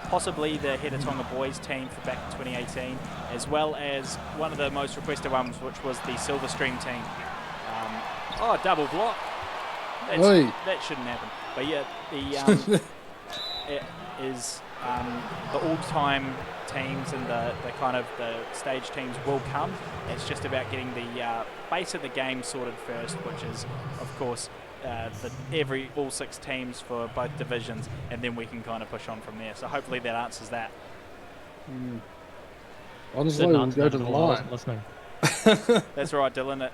S3: Possibly the Hedatonga boys team for back in 2018, as well as one of the most requested ones, which was the Silver Stream team. Oh, double block. That shouldn't happen. But yeah, it is the all-time teams and the kind of the stage teams will come. It's just about getting the base of the game sorted first, which is, of course, all 6 teams for both divisions, and then we can kind of push on from there. So hopefully that answers that.
S5: Honestly, we'll go to the line.
S4: Listening.
S3: That's right, Dylan.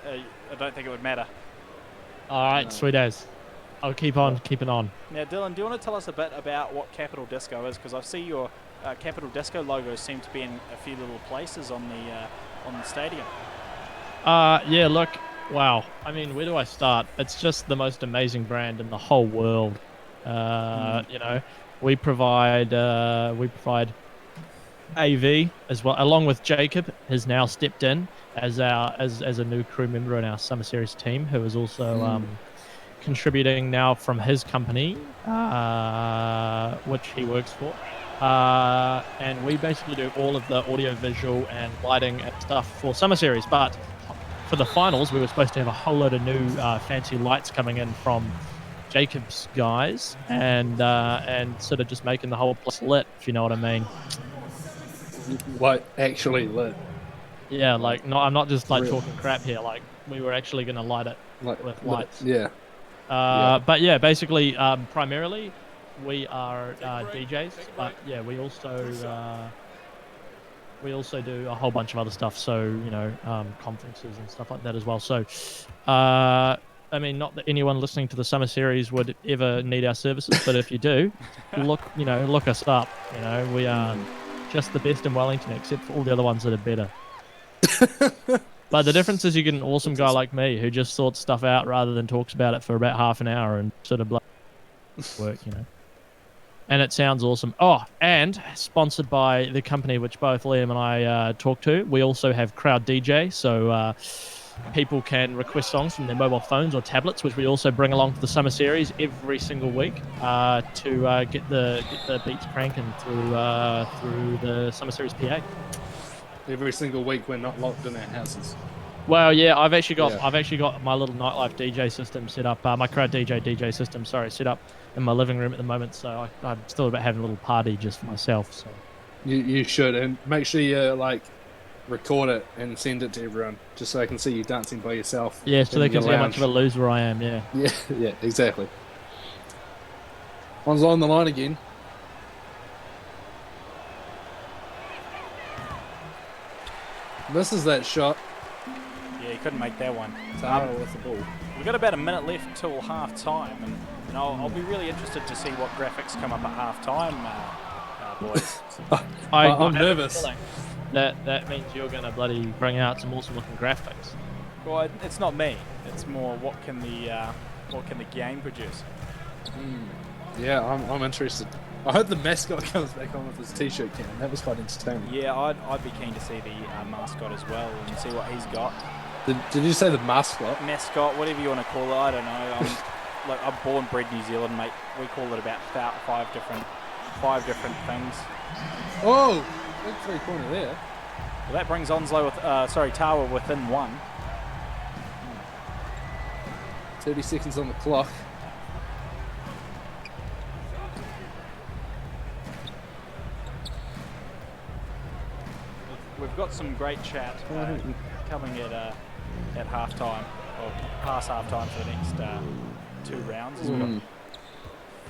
S3: I don't think it would matter.
S4: All right, sweet as. I'll keep on keeping on.
S3: Now, Dylan, do you want to tell us a bit about what Capital Disco is? Because I see your Capital Disco logo seem to be in a few little places on the stadium.
S4: Yeah, look, wow. I mean, where do I start? It's just the most amazing brand in the whole world. We provide AV as well, along with Jacob, has now stepped in as a new crew member in our Summer Series team, who is also contributing now from his company, which he works for. And we basically do all of the audio, visual, and lighting and stuff for Summer Series. But for the finals, we were supposed to have a whole load of new fancy lights coming in from Jacob's guys, and sort of just making the whole place lit, if you know what I mean.
S5: like actually lit.
S4: Yeah, like no, I'm not just like
S5: Real.
S4: talking crap here. Like we were actually going to light it
S5: Like
S4: with
S5: lit.
S4: lights.
S5: Yeah.
S4: But yeah, basically, primarily we are DJs. But yeah, we also do a whole bunch of other stuff. So you know, conferences and stuff like that as well. So, I mean, not that anyone listening to the summer series would ever need our services, but if you do, look us up. You know, we are just the best in Wellington, except for all the other ones that are better. But the difference is you get an awesome guy like me who just sorts stuff out rather than talks about it for about half an hour and sort of work, you know. And it sounds awesome. Oh, and sponsored by the company which both Liam and I talk to. We also have Crowd DJ, so people can request songs from their mobile phones or tablets, which we also bring along to the summer series every single week to get the beats cranking through the summer series PA.
S5: Every single week we're not locked in our houses.
S4: Well, yeah, I've actually got my little nightlife DJ system set up, my Crowd DJ system, set up in my living room at the moment. So I'm still about having a little party just for myself. So
S5: You should, and make sure you like record it and send it to everyone, just so they can see you dancing by yourself.
S4: yeah, so they can see how much of a loser I am. Yeah.
S5: Yeah, exactly. One's on the line again. Misses that shot.
S3: Yeah, he couldn't make that one.
S5: Tawa with the ball.
S3: We've got about a minute left till half time, and I'll be really interested to see what graphics come up at half time, boys.
S5: I'm nervous.
S4: That means you're going to bloody bring out some awesome looking graphics.
S3: Well, it's not me. It's more what can the game produce.
S5: Yeah, I'm interested. I hope the mascot comes back on with his t-shirt can. That was quite entertaining.
S3: Yeah, I'd be keen to see the mascot as well and see what he's got.
S5: Did you say the mascot?
S3: Mascot, whatever you want to call it, I don't know. I'm born, bred New Zealand, mate. We call it about five different things.
S5: Oh, big three-pointer there.
S3: Well, that brings Onslow with Tawa within one.
S5: 30 seconds on the clock.
S3: We've got some great chat coming at half time, or past half time for the next 2 rounds. We've got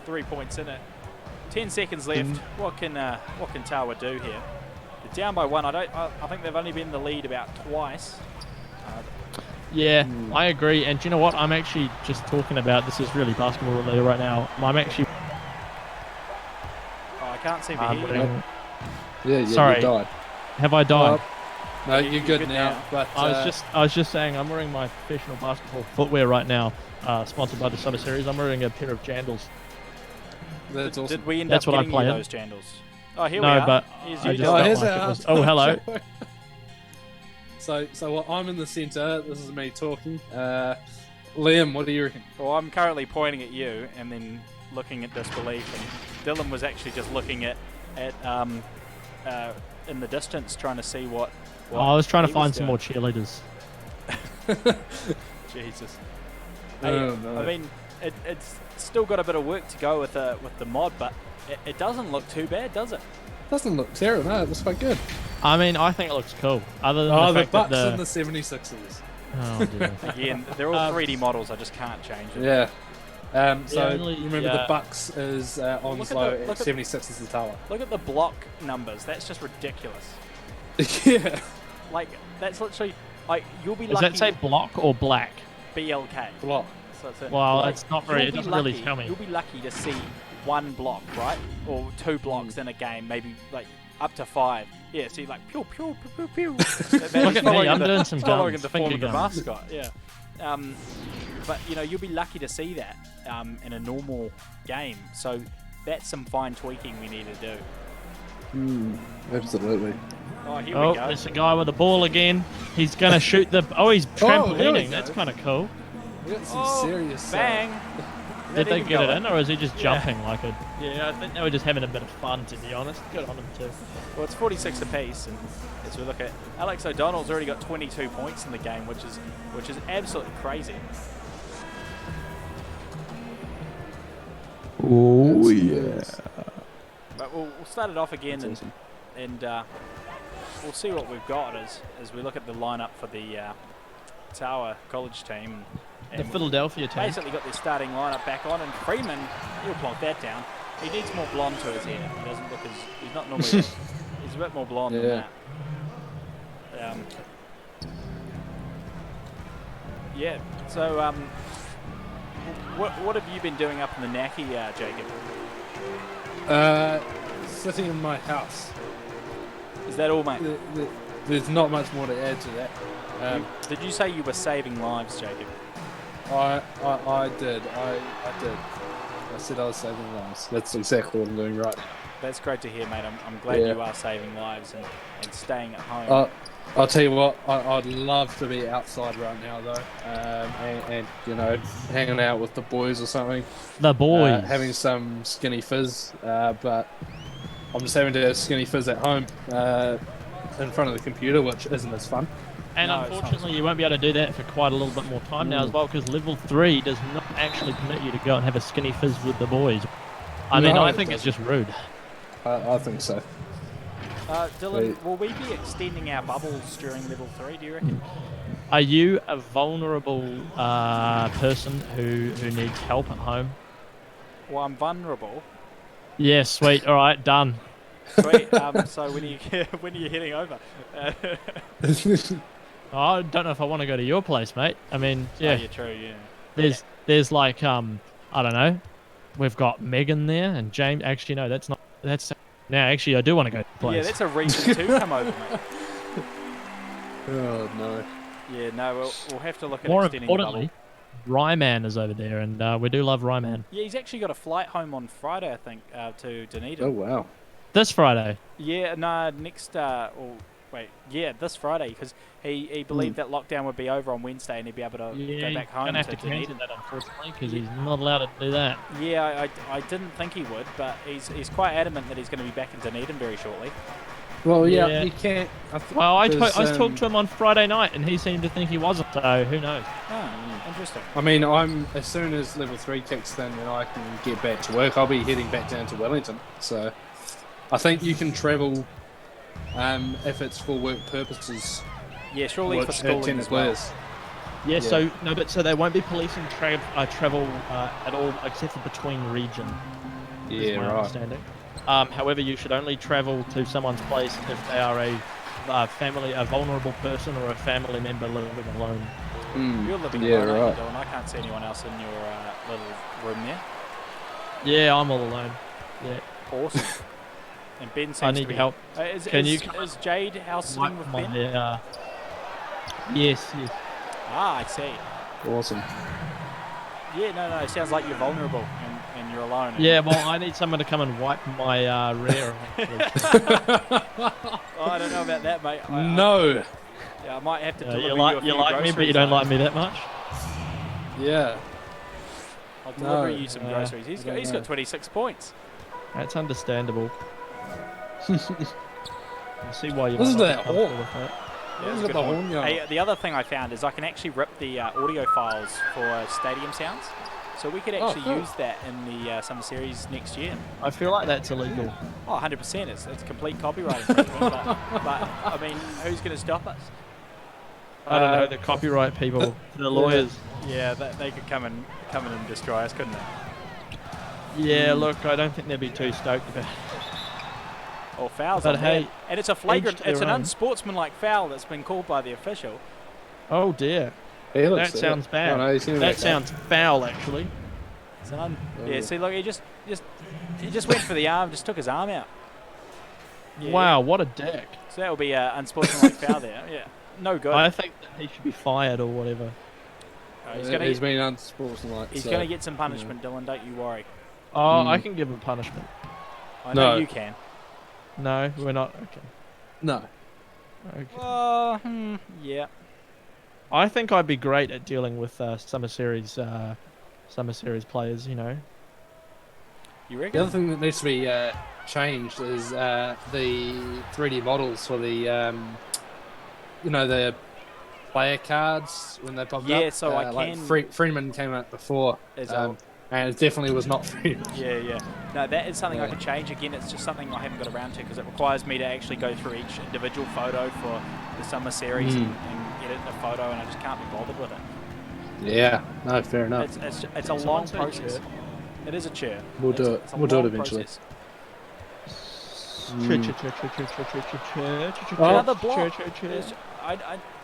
S3: 3 points in it. 10 seconds left. What can Tawa do here? They're down by 1. I think they've only been in the lead about twice.
S4: Yeah, I agree. And do you know what? I'm actually just talking about, this is really basketball related right now. I'm actually...
S3: Oh, I can't seem to hear you.
S5: Yeah,
S4: Sorry.
S5: you died.
S4: Have I died?
S5: No, you're good now. But
S4: I was just saying I'm wearing my professional basketball footwear right now, sponsored by the Summer Series. I'm wearing a pair of jandals.
S5: That's awesome.
S3: Did we end
S4: That's
S3: up
S4: what I
S3: getting
S4: play
S3: you
S4: in.
S3: those jandals? Oh, here
S4: No,
S3: we are.
S4: but
S3: Here's
S4: I
S3: you.
S4: just
S3: Dylan.
S4: felt
S5: here's
S4: like
S5: our
S4: it was... Oh, hello.
S5: So I'm in the centre. This is me talking. Liam, what do you reckon?
S3: Well, I'm currently pointing at you and then looking at disbelief, and Dylan was actually just looking at in the distance, trying to see what
S4: I was trying to
S3: he
S4: find
S3: was
S4: some
S3: doing.
S4: more cheerleaders.
S3: Jesus.
S5: Oh,
S3: Hey,
S5: no.
S3: I mean, it's still got a bit of work to go with the mod, but it doesn't look too bad, does it?
S5: Doesn't look terrible. No, it looks quite good.
S4: I mean, I think it looks cool. Other than
S5: The
S4: the fact
S5: Bucks
S4: that
S5: and the 76ers.
S4: Oh, dear.
S3: Again, they're all 3D models. I just can't change it.
S5: Yeah. So
S4: only-
S5: you remember
S4: yeah.
S5: the Bucks is Onslow and 76 is the Tawa.
S3: Look at the block numbers. That's just ridiculous.
S5: Yeah.
S3: Like, that's literally like you'll be
S4: Does
S3: lucky.
S4: that say block or black?
S3: BLK?
S5: Block.
S3: So it's
S4: Well,
S3: like,
S4: it's not very.
S3: you'll
S4: It
S3: be
S4: doesn't really
S3: lucky-
S4: tell me.
S3: You'll be lucky to see one block, right, or 2 blocks in a game, maybe like up to 5. Yeah, see, like pew pew pew pew pew.
S4: Look at me, I'm doing some
S3: following
S4: guns,
S3: the form
S4: finger
S3: of the
S4: guns.
S3: mascot. Yeah. But you know, you'll be lucky to see that in a normal game. So that's some fine tweaking we need to do.
S5: Absolutely.
S3: Oh, here
S4: Oh,
S3: we go.
S4: there's a guy with the ball again. He's gonna shoot the. Oh, he's
S5: here we
S4: trampolining.
S5: go.
S4: That's kind of cool.
S5: We got some
S3: Oh,
S5: serious.
S3: bang!
S4: Did they
S3: even
S4: get it
S3: go
S4: in, or is he just
S3: Yeah.
S4: jumping like a? Yeah, I think they were just having a bit of fun, to be honest. Good on them too.
S3: Well, it's 46 apiece, and as we look at Alex O'Donnell's already got 22 points in the game, which is absolutely crazy.
S5: Oh yeah.
S3: But we'll start it off again, and we'll see what we've got as we look at the lineup for the Tawa college team.
S4: The Philadelphia team.
S3: Basically got their starting lineup back on, and Freeman, he'll plonk that down. He needs more blonde to his hair. He doesn't look as, he's not normally, he's a bit more blonde than that. Yeah, so what have you been doing up in the Naki, Jacob?
S5: Sitting in my house.
S3: Is that all, mate?
S5: There's not much more to add to that.
S3: Did you say you were saving lives, Jacob?
S5: I did. I did. I said I was saving lives. That's exactly what I'm doing right now.
S3: That's great to hear, mate. I'm glad you are saving lives and staying at home.
S5: I'll tell you what, I'd love to be outside right now, though, and you know, hanging out with the boys or something.
S4: The boys.
S5: Having some skinny fizz, but I'm just having to have skinny fizz at home in front of the computer, which isn't as fun.
S4: And
S3: No,
S4: unfortunately, you won't be able to do that for quite a little bit more time now as well, because level 3 does not actually permit you to go and have a skinny fizz with the boys. I mean, I think it's just rude.
S5: I think so.
S3: Dylan, will we be extending our bubbles during level 3, do you reckon?
S4: Are you a vulnerable person who needs help at home?
S3: Well, I'm vulnerable.
S4: Yeah, sweet. All right, done.
S3: Sweet. So when are you heading over?
S4: I don't know if I want to go to your place, mate. I mean, yeah.
S3: Oh, yeah, true, yeah.
S4: There's like, I don't know. We've got Megan there and James. Actually, no, that's not. That's now. Actually, I do want to go to the place.
S3: Yeah, that's a reason to come over, mate.
S5: Oh no.
S3: Yeah, no, we'll have to look at
S4: More
S3: extending the
S4: importantly, Ryman is over there, and we do love Ryman.
S3: Yeah, he's actually got a flight home on Friday, I think, to Dunedin.
S5: Oh wow.
S4: This Friday.
S3: Yeah, no, next. This Friday, because he believed that lockdown would be over on Wednesday and he'd be able to go back home
S4: gonna
S3: to
S4: have to
S3: Dunedin.
S4: cancel that, unfortunately, because he's not allowed to do that.
S3: Yeah, I didn't think he would, but he's quite adamant that he's going to be back in Dunedin very shortly.
S5: Well, yeah,
S4: Yeah.
S5: you can't.
S4: Well, I talked to him on Friday night, and he seemed to think he wasn't. So who knows?
S3: Oh, interesting.
S5: I mean, as soon as level 3 kicks in and I can get back to work, I'll be heading back down to Wellington. So I think you can travel if it's for work purposes.
S3: Yeah, surely for schooling as well.
S4: Yeah,
S5: Yeah.
S4: So they won't be policing travel at all, except for between region. Is
S5: Yeah,
S4: my
S5: right.
S4: understanding. However, you should only travel to someone's place if they are a vulnerable person or a family member living alone.
S5: Mm.
S3: You're living
S5: Yeah,
S3: alone, aren't
S5: right.
S3: you, Dylan? I can't see anyone else in your little room there.
S4: Yeah, I'm all alone. Yeah.
S3: Awesome. And Ben seems
S4: I need
S3: to be...
S4: help.
S3: Is Jade house sitting with Ben?
S4: Yes.
S3: Ah, I see.
S5: Awesome.
S3: Yeah, no, it sounds like you're vulnerable and you're alone.
S4: Yeah, well, I need someone to come and wipe my rear.
S3: Oh, I don't know about that, mate.
S5: No.
S3: Yeah, I might have to deliver
S4: You
S3: you a
S4: like
S3: few
S4: me, but you
S3: groceries,
S4: don't
S3: though.
S4: like me that much.
S5: Yeah.
S3: I'll deliver
S5: No,
S3: you some
S4: uh,
S3: groceries. He's
S5: I don't
S3: got
S5: know.
S3: 26 points.
S4: That's understandable. I see why you.
S5: Listen
S4: might
S5: to
S4: not
S5: that
S4: be
S5: horn.
S4: comfortable with that.
S3: Yeah,
S5: Look
S3: that's
S5: at
S3: a good
S5: the
S3: point.
S5: horn going.
S3: Hey, the other thing I found is I can actually rip the audio files for stadium sounds. So we could actually
S5: cool.
S3: use that in the Summer Series next year.
S4: I feel like that's illegal.
S3: Oh, 100%. It's complete copyright infringement. but, I mean, who's going to stop us?
S4: I don't know, the copyright people, the lawyers.
S3: Yeah, they could come in and destroy us, couldn't they?
S4: Yeah, look, I don't think they'd be too stoked about it.
S3: Or fouls
S4: But
S3: on there.
S4: hey,
S3: And it's a flagrant,
S4: each to
S3: it's an
S4: their own.
S3: unsportsmanlike foul that's been called by the official.
S4: Oh dear,
S5: He looks
S4: that sounds bad.
S5: Oh, no, he's gonna
S4: That
S5: back up.
S4: sounds foul, actually.
S3: It's an yeah, see, look, he just went for the arm, just took his arm out. Yeah,
S4: Wow, what a dick.
S3: So that will be an unsportsmanlike foul there. Yeah, no good.
S4: I think that he should be fired or whatever.
S3: He's
S5: He's
S3: going
S5: been unsportsmanlike.
S3: to get some punishment, Dylan. Don't you worry.
S4: Oh, I can give him punishment.
S3: I know
S5: No.
S3: you can.
S4: No, we're not. Okay.
S5: No.
S4: Okay.
S3: Yeah.
S4: I think I'd be great at dealing with Summer Series players. You know.
S3: You
S5: The
S3: reckon?
S5: other thing that needs to be changed is the 3D models for the, the player cards when they pop up.
S3: Yeah, so I
S5: like
S3: can-
S5: Freeman came out before.
S3: As
S5: And it definitely was not freedom.
S3: Yeah. No, that is something I could change. Again, it's just something I haven't got around to because it requires me to actually go through each individual photo for the summer series and edit a photo, and I just can't be bothered with it.
S5: Yeah, no, fair enough.
S3: It's a long process. It is a chair.
S5: We'll do it. We'll do it eventually.
S3: Another block.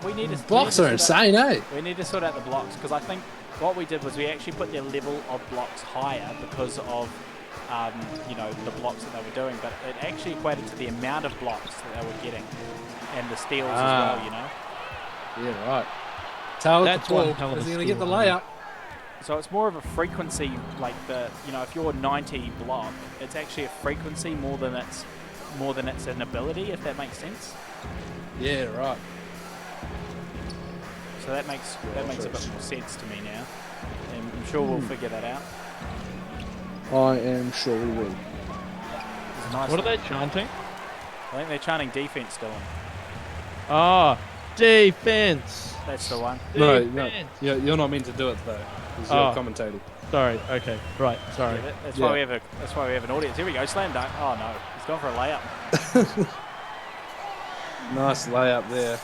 S3: We need to.
S5: Blocks are insane, eh?
S3: We need to sort out the blocks because I think what we did was we actually put their level of blocks higher because of the blocks that they were doing, but it actually equated to the amount of blocks that they were getting and the steals as well.
S5: Yeah, right. Tawa,
S4: That's one hell of a
S5: is he going to get the
S4: steal,
S5: layup?
S3: So it's more of a frequency, like if you're 90 block, it's actually a frequency more than it's an ability, if that makes sense.
S5: Yeah, right.
S3: So that makes a bit more sense to me now, and I'm sure we'll figure that out.
S5: I am sure we will.
S3: It's nice.
S4: What are they chanting?
S3: I think they're chanting defense, Dylan.
S4: Ah, defense.
S3: That's the one.
S5: No,
S4: Defense.
S5: you're not meant to do it though. Because you're commentating.
S4: Sorry. Okay. Right. Sorry.
S3: Yeah, that's why we have an audience. Here we go. Slam dunk. Oh no, he's gone for a layup.
S5: Nice layup there.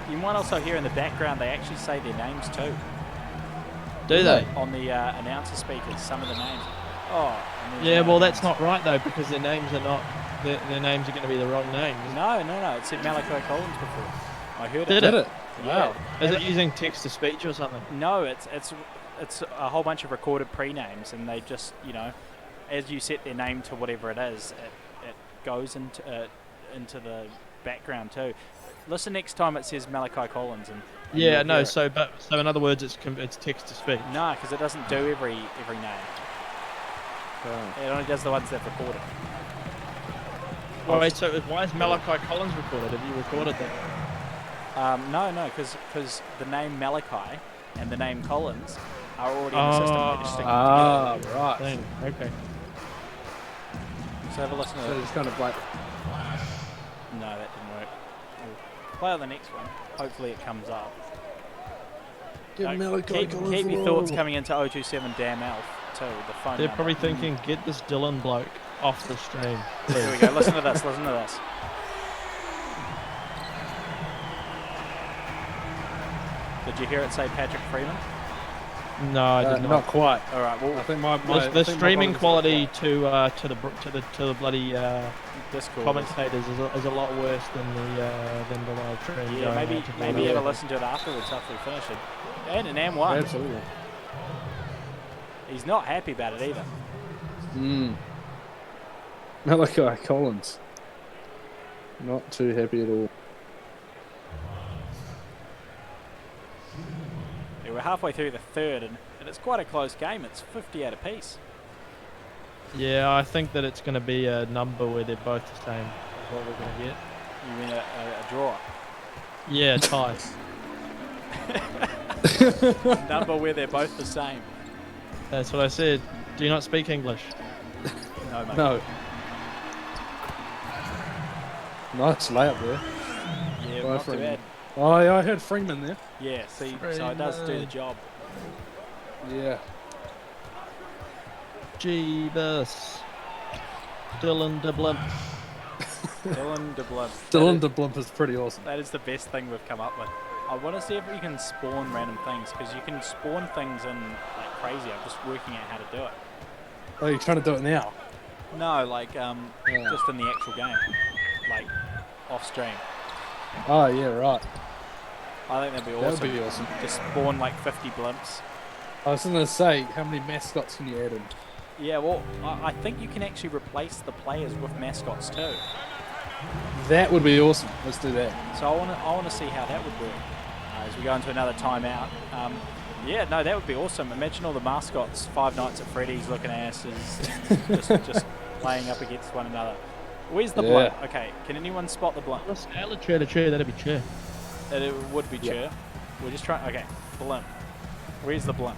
S3: You might also hear in the background they actually say their names too.
S4: Do they?
S3: On the announcer speakers, some of the names. Oh.
S4: Yeah. Well, that's not right though, because their names are not. Their names are going to be the wrong names.
S3: No. It said Malachi Collins before. I heard
S4: Did it?
S3: Yeah.
S5: Wow.
S4: Is it using text to speech or something?
S3: No, it's a whole bunch of recorded pre-names, and they just as you set their name to whatever it is, it goes into the background too. Listen next time it says Malachi Collins, and
S4: Yeah.
S3: you'll
S4: No.
S3: hear it.
S4: So in other words, it's text to speech.
S3: No, because it doesn't do every name. It only does the ones that have recorded.
S4: Oh, wait. So why is Malachi Collins recorded? Have you recorded that?
S3: No, because the name Malachi and the name Collins are already in the system. We're just sticking them together.
S5: Right.
S4: Dang, okay.
S3: So have a listen to
S5: So
S3: it.
S5: it's kind of like.
S3: No, that didn't work. We'll play on the next one. Hopefully it comes up. Keep your thoughts coming into 027 Damn Elf too, the phone
S4: They're
S3: number.
S4: probably thinking, get this Dylan bloke off the stream.
S3: Here we go, listen to this. Did you hear it say Patrick Freeman?
S4: No, I did not.
S5: Not quite.
S3: All right, well,
S5: I think my
S4: The streaming quality to the bloody
S3: Discord.
S4: commentators is a lot worse than the live stream.
S3: Yeah, maybe have a listen to it afterwards after we finish it. And an M1.
S5: Absolutely.
S3: He's not happy about it either.
S5: Malachi Collins. Not too happy at all.
S3: Yeah, we're halfway through the third, and it's quite a close game. It's 50 out apiece.
S4: Yeah, I think that it's going to be a number where they're both the same. Is what we're going to get.
S3: You mean a draw?
S4: Yeah, tie.
S3: Number where they're both the same.
S4: That's what I said. Do you not speak English?
S3: No, mate.
S5: No. Nice layup there.
S3: Yeah,
S5: By
S3: not too
S5: Freeman.
S3: bad.
S5: Oh, yeah, I heard Freeman there.
S3: Yeah, see, so it does do the job.
S5: Yeah.
S4: Jeebus. Dylan DeBlimp.
S3: Dylan DeBlimp.
S5: Dylan DeBlimp is pretty awesome.
S3: That is the best thing we've come up with. I want to see if we can spawn random things, because you can spawn things in like crazy. I'm just working out how to do it.
S5: Oh, you're trying to do it now?
S3: No, like just in the actual game, like off stream.
S5: Oh, yeah, right.
S3: I think that'd be
S5: That
S3: awesome.
S5: would be awesome.
S3: Just spawn like 50 blimps.
S5: I was going to say, how many mascots can you add in?
S3: Yeah, well, I think you can actually replace the players with mascots too.
S5: That would be awesome. Let's do that.
S3: So I want to see how that would work as we go into another timeout. Yeah, no, that would be awesome. Imagine all the mascots, Five Nights at Freddy's looking asses, just playing up against one another. Where's the blimp? Okay, can anyone spot the blimp?
S4: Chair to chair, that'd be chair.
S3: It would be chair. We're just trying. Okay, blimp. Where's the blimp?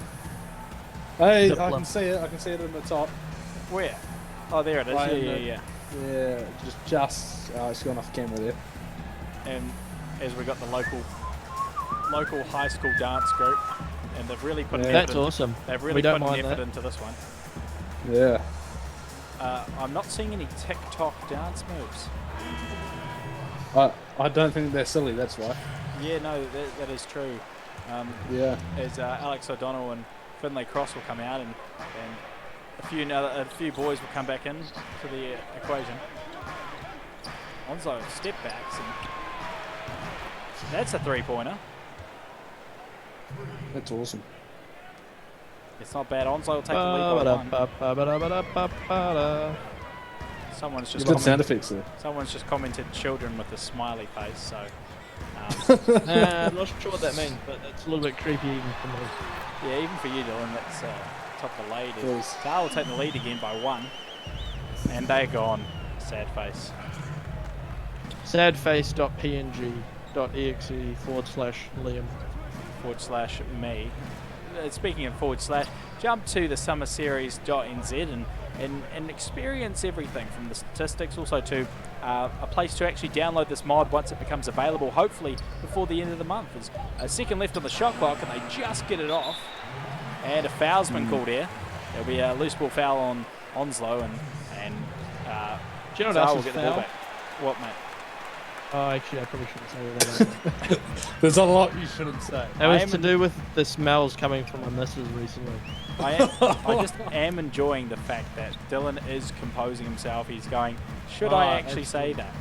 S5: Hey,
S4: The
S5: I can
S4: blimp.
S5: see it. I can see it in the top.
S3: Where? Oh, there it is.
S5: Right in
S3: Yeah.
S5: Yeah, just it's gone off camera there.
S3: And as we got the local high school dance group and they've really put an
S4: That's
S3: effort.
S4: awesome.
S3: They've
S4: We
S3: really
S4: don't
S3: put an
S4: mind
S3: effort
S4: that.
S3: into this one.
S5: Yeah.
S3: I'm not seeing any TikTok dance moves.
S5: I don't think they're silly. That's why.
S3: Yeah, no, that is true.
S5: Yeah.
S3: As Alex O'Donnell and Finlay Cross will come out, and a few boys will come back in to the equation. Onslow step backs, and that's a three-pointer.
S5: That's awesome.
S3: It's not bad. Onslow will take the lead by one.
S4: Ba-ba-da-ba-da-ba-ba-da.
S3: Someone's just
S5: Good sound effects there.
S3: Someone's just commented children with a smiley face, so
S4: I'm not sure what that means, but it's a little bit creepy even for me.
S3: yeah, even for you, Dylan, that's top of the lead.
S5: Yes.
S3: Tawa will take the lead again by one, and they're gone. Sad face.
S4: Sadface.png.exe/Liam.
S3: /me. Speaking of /, jump to the summerseries.nz and experience everything from the statistics, also to a place to actually download this mod once it becomes available, hopefully before the end of the month. There's a second left on the shot clock, and they just get it off. And a foul's been called here. There'll be a loose ball foul on Onslow, and
S4: Do you know what
S3: Tawa
S4: else
S3: will
S4: is
S3: get the ball
S4: foul?
S3: back. What, mate?
S4: Oh, actually, I probably shouldn't say that.
S5: There's a lot you shouldn't say.
S4: That was to do with the smells coming from my missus recently.
S3: I just am enjoying the fact that Dylan is composing himself. He's going, should I actually say that?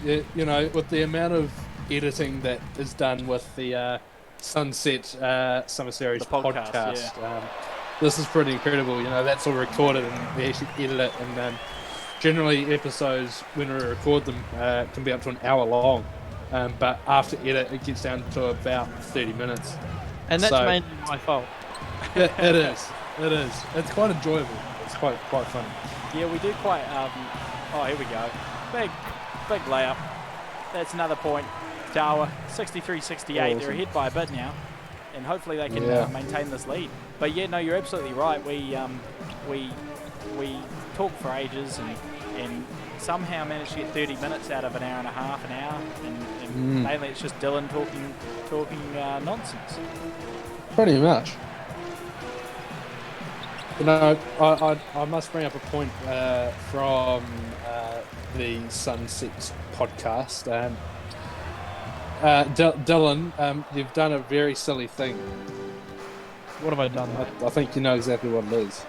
S5: Yeah, you know, with the amount of editing that is done with the Sunset Summer Series
S3: The podcast,
S5: this is pretty incredible. You know, that's all recorded and we actually edit it. And generally, episodes, when we record them, can be up to an hour long. But after edit, it gets down to about 30 minutes.
S4: And that's
S5: So-
S4: mainly my fault.
S5: It is. It is. It's quite enjoyable. It's quite fun.
S3: Yeah, we do quite. Oh, here we go. Big layup. That's another point. Tawa, 63-68. They're
S5: Awesome.
S3: ahead by a bit now, and hopefully they can
S5: Yeah.
S3: maintain this lead. But yeah, no, you're absolutely right. We talk for ages and somehow managed to get 30 minutes out of an hour and a half, an hour, and mainly it's just Dylan talking nonsense.
S5: Pretty much. You know, I must bring up a point from the Sunsets podcast. Dylan, you've done a very silly thing.
S4: What have I done, mate?
S5: I think you know exactly what it is.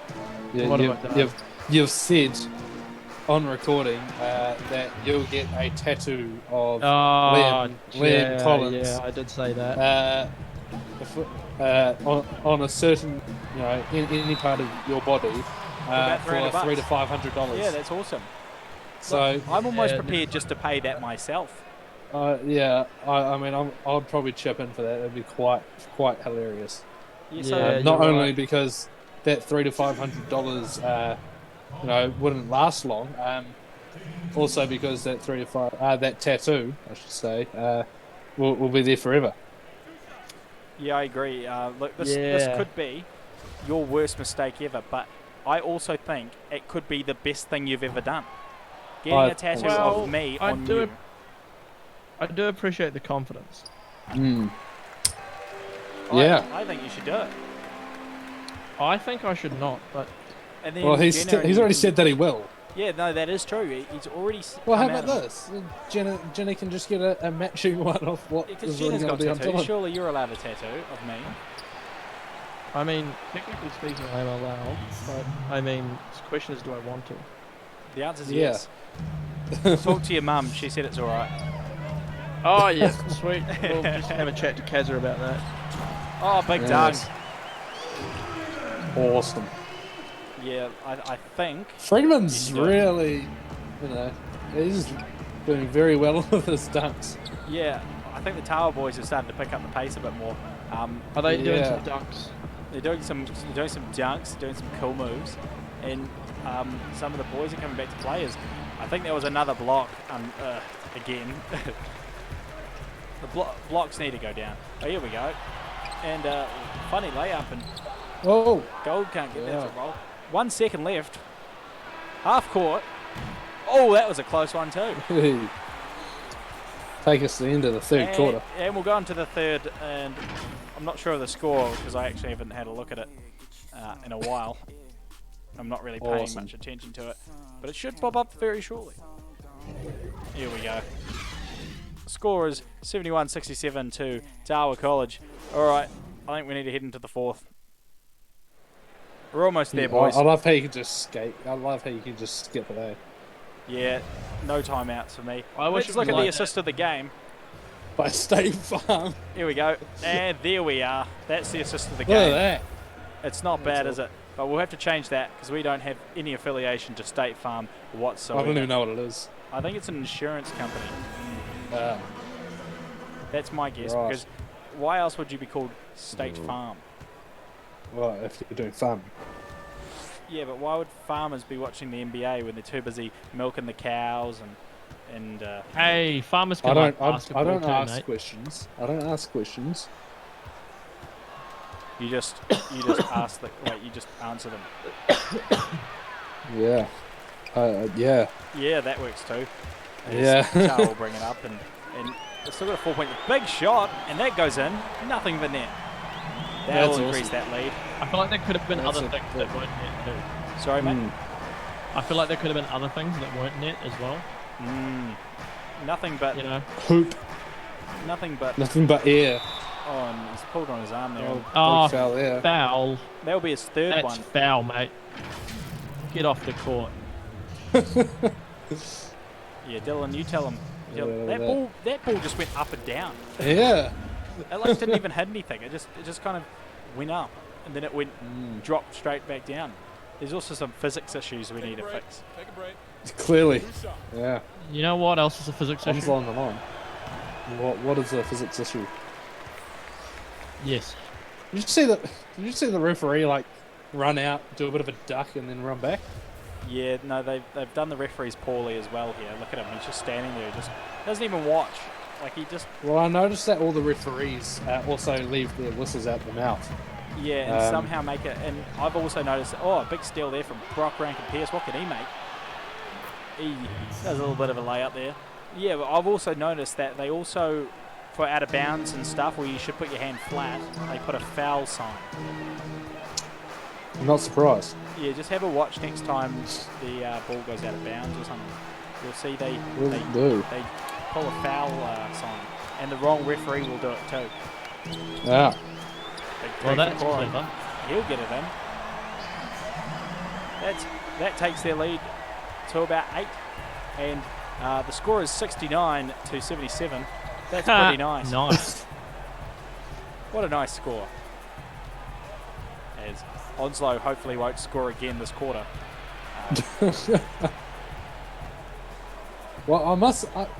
S4: What have I done?
S5: You've said on recording that you'll get a tattoo of Liam Collins.
S4: Yeah, I did say that.
S5: On a certain, you know, in any part of your body
S3: About
S5: for
S3: $300.
S5: $300 to $500.
S3: Yeah, that's awesome.
S5: So
S3: I'm almost
S4: Yeah,
S3: prepared just to pay that myself.
S5: yeah, I mean, I'd probably chip in for that. It'd be quite hilarious.
S3: Yeah,
S4: Yeah,
S5: Not
S4: you're
S5: only
S4: right.
S5: because that $300 to $500, you know, wouldn't last long. Also because that that tattoo, I should say, will be there forever.
S3: Yeah, I agree. Look, this
S4: Yeah.
S3: could be your worst mistake ever, but I also think it could be the best thing you've ever done. Getting a tattoo
S4: Well,
S3: of me
S4: I
S3: on
S4: do
S3: you.
S4: I do appreciate the confidence.
S5: Yeah.
S3: I think you should do it.
S4: I think I should not, but
S3: And then
S5: Well, he's
S3: Jenna, you
S5: already
S3: can-
S5: said that he will.
S3: Yeah, no, that is true. He's already.
S5: Well, how
S3: come
S5: about
S3: out-
S5: this? Jenny can just get a matching one of what
S3: Because
S5: is really
S3: Jenna's
S5: going
S3: got
S5: to be on
S3: tattoos.
S5: Dylan.
S3: Surely you're allowed a tattoo of me.
S4: I mean, technically speaking, I'm allowed. But I mean, the question is, do I want to?
S3: The answer's
S5: Yeah.
S3: yes. Talk to your mum. She said it's all right.
S4: Oh yeah, sweet. We'll just have a chat to Kazza about that.
S3: Oh, big
S5: Yes.
S3: dunk.
S5: Awesome.
S3: Yeah, I think.
S5: Freeman's
S3: You can do it.
S5: really, you know, he's doing very well with his dunks.
S3: Yeah, I think the Tawa boys have started to pick up the pace a bit more.
S4: Are they doing
S5: Yeah.
S4: some dunks?
S3: They're doing some dunks, doing some cool moves, and some of the boys are coming back to players. I think there was another block again. The blocks need to go down. Oh, here we go. And funny layup, and
S5: Oh,
S3: Gold can't get that
S5: Yeah.
S3: to roll. 1 second left. Half court. Oh, that was a close one too.
S5: take us to the end of the third quarter.
S3: And we'll go into the third, and I'm not sure of the score because I actually haven't had a look at it in a while. I'm not really paying
S5: Awesome.
S3: much attention to it, but it should pop up very shortly. Here we go. Score is 71-67 to Tawa College. All right, I think we need to head into the fourth. We're almost there, boys.
S5: I love how you can just skate. I love how you can just skip it there.
S3: Yeah, no timeouts for me.
S4: I wish
S3: Let's
S4: it
S3: look
S4: was
S3: at the
S4: like
S3: assist of the game.
S5: By State Farm.
S3: Here we go. And there we are. That's the assist of the
S5: Look at
S3: game.
S5: that.
S3: It's not bad, is it? But we'll have to change that because we don't have any affiliation to State Farm whatsoever.
S5: I don't even know what it is.
S3: I think it's an insurance company.
S5: Uh,
S3: That's my guess.
S5: Right.
S3: Because why else would you be called State Farm?
S5: well, if you're doing farming.
S3: Yeah, but why would farmers be watching the NBA when they're too busy milking the cows and
S4: Hey, farmers
S5: I
S4: can like
S5: don't. I
S4: basketball
S5: don't
S4: too,
S5: ask
S4: mate.
S5: questions. I don't ask questions.
S3: you just ask you just answer them.
S5: Yeah. Yeah.
S3: Yeah, that works too.
S5: Yeah.
S3: Tawa will bring it up and it's still got a 4-point. Big shot and that goes in. Nothing but net. That will
S5: That's
S3: increase
S5: awesome.
S3: that lead.
S4: I feel like there could have been
S5: That's
S4: other
S5: a-
S4: things that weren't net too.
S3: Sorry, mate.
S4: I feel like there could have been other things that weren't net as well.
S3: Nothing but
S4: You know.
S5: Hoop.
S3: nothing but.
S5: Nothing but air.
S3: Oh, and he's pulled on his arm there.
S4: Oh,
S5: Big foul there.
S4: foul.
S3: That'll be his third
S4: That's
S3: one.
S4: foul, mate. Get off the court.
S3: Yeah, Dylan, you tell him.
S5: Yeah,
S3: That ball just went up and down.
S5: Yeah.
S3: It like didn't even hit anything. It just kind of went up and then it went dropped straight back down. There's also some physics issues we need to fix.
S5: Clearly. Yeah.
S4: You know what else is a physics issue?
S5: Onslow on the line. What is the physics issue?
S4: Yes.
S5: Did you see the referee like run out, do a bit of a duck, and then run back?
S3: Yeah, no, they've done the referees poorly as well here. Look at him. He's just standing there. He just doesn't even watch. Like he just.
S5: Well, I noticed that all the referees also leave their whistles out the mouth.
S3: Yeah, and somehow make it. And I've also noticed, a big steal there from Brock Rankin Pierce. What can he make? He does a little bit of a layup there. Yeah, but I've also noticed that they also, for out of bounds and stuff, where you should put your hand flat, they put a foul sign.
S5: I'm not surprised.
S3: Yeah, just have a watch next time the ball goes out of bounds or something. You'll see they pull a foul sign, and the wrong referee will do it too.
S5: Yeah.
S3: Big
S4: Well,
S3: three
S4: that's
S3: for Corey.
S4: clever.
S3: He'll get it in. That takes their lead to about 8, and the score is 69-77. That's pretty nice.
S4: Nice.
S3: What a nice score. As Onslow hopefully won't score again this quarter.
S5: Well,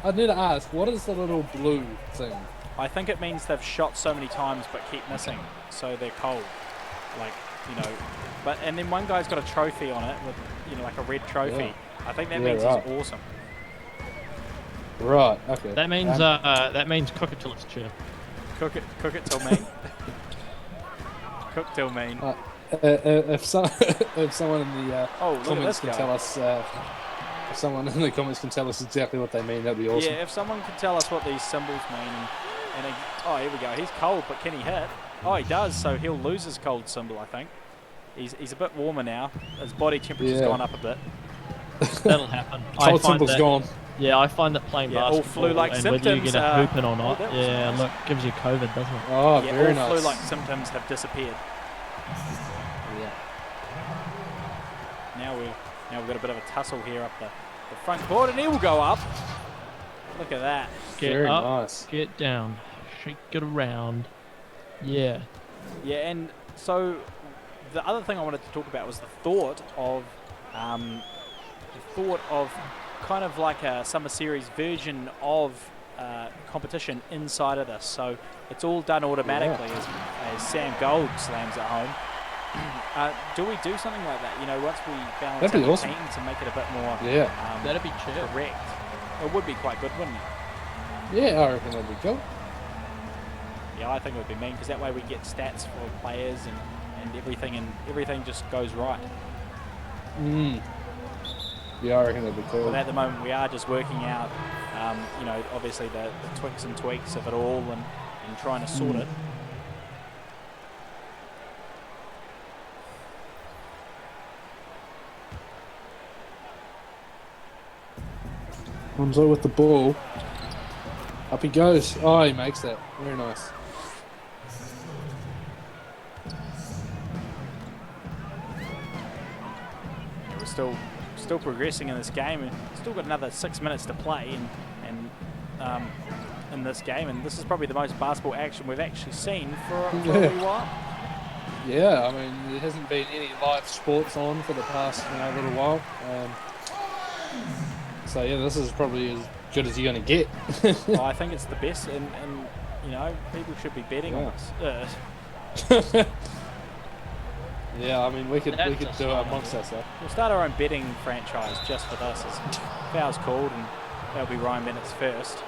S5: I need to ask, what is the little blue thing?
S3: I think it means they've shot so many times but keep missing, so they're cold. Like, and then one guy's got a trophy on it with, like a red trophy.
S5: Yeah.
S3: I think that
S5: Yeah,
S3: means
S5: right.
S3: he's awesome.
S5: Right. Okay.
S4: That means cook it till it's chip.
S3: Cook it till mean. Cook till mean.
S5: If someone in the
S3: Oh, look at
S5: comments
S3: this
S5: can
S3: guy.
S5: tell us, if someone in the comments can tell us exactly what they mean, that'd be awesome.
S3: Yeah, if someone could tell us what these symbols mean, here we go. He's cold, but can he hit? Oh, he does. So he'll lose his cold symbol, I think. He's a bit warmer now. His body temperature's
S5: Yeah.
S3: gone up a bit.
S4: That'll happen.
S5: Cold symbol's gone.
S4: Yeah, I find that playing
S3: Yeah, all
S4: basketball
S3: flu-like
S4: and whether you
S3: symptoms,
S4: get a hooping or not,
S3: that was
S4: yeah,
S3: nice.
S4: look, gives you COVID, doesn't it?
S5: Oh,
S3: Yeah,
S5: very
S3: all
S5: nice.
S3: flu-like symptoms have disappeared.
S5: Yeah.
S3: Now we've got a bit of a tussle here up the front court, and he will go up. Look at that.
S4: Get
S5: Very
S4: up,
S5: nice.
S4: get down, shake it around. Yeah.
S3: Yeah, and so the other thing I wanted to talk about was the thought of kind of like a summer series version of competition inside of this. So it's all done automatically as Sam Gold slams it home. Do we do something like that? Once we balance
S5: That'd be
S3: out the
S5: awesome.
S3: teams and make it a bit more
S5: Yeah.
S4: That'd be chill.
S3: correct, it would be quite good, wouldn't it?
S5: Yeah, I reckon that'd be cool.
S3: Yeah, I think it would be mean because that way we get stats for players and everything just goes right.
S5: Yeah, I reckon that'd be cool.
S3: But at the moment, we are just working out, obviously the tweaks and tweaks of it all and trying to sort it.
S5: Onslow with the ball. Up he goes. Oh, he makes that. Very nice.
S3: We're still progressing in this game, and still got another 6 minutes to play, and in this game, and this is probably the most basketball action we've actually seen for a wee while.
S5: Yeah, I mean, there hasn't been any live sports on for the past little while. So yeah, this is probably as good as you're going to get.
S3: Well, I think it's the best, and people should be betting on this.
S5: Yeah, I mean, we could do it amongst ourselves.
S3: We'll start our own betting franchise just for this. As foul's called, and that'll be Ryan Bennett's first.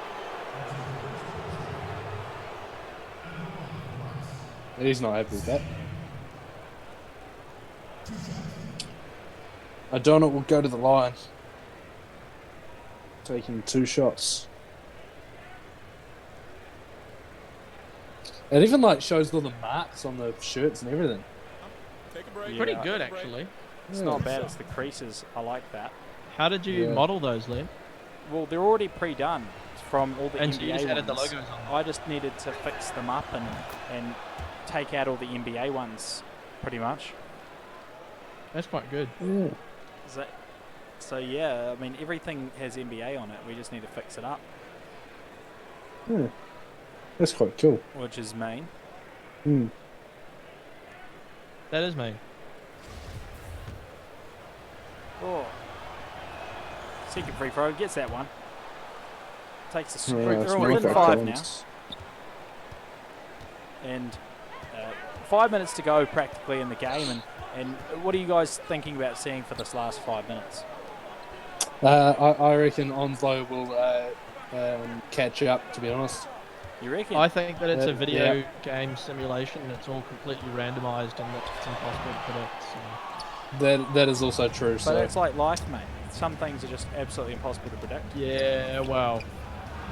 S5: He's not happy with that. O'Donnell will go to the line, taking 2 shots. It even shows all the marks on the shirts and everything.
S3: Yeah,
S4: Pretty good, actually.
S3: It's not bad. It's the creases. I like that.
S4: How did you model those, Liam?
S3: Well, they're already pre-done from all the
S4: And
S3: NBA
S4: you just added the
S3: ones.
S4: logos on.
S3: I just needed to fix them up and take out all the NBA ones, pretty much.
S4: That's quite good.
S5: Yeah.
S3: So yeah, I mean everything has NBA on it. We just need to fix it up,
S5: Yeah. That's quite cool.
S3: which is main.
S5: Hmm.
S4: That is me.
S3: Oh, second free throw gets that one. Takes the screw.
S5: Yeah,
S3: They're all within 5 now, and 5 minutes to go practically in the game. And what are you guys thinking about seeing for this last 5 minutes?
S5: I reckon Onslow will catch up, to be honest.
S3: You reckon?
S4: I think that it's a
S5: Yeah.
S4: video game simulation. It's all completely randomised and it's impossible to predict. So.
S5: That is also true.
S3: But
S5: So
S3: it's like life, mate. Some things are just absolutely impossible to predict.
S4: Yeah, well,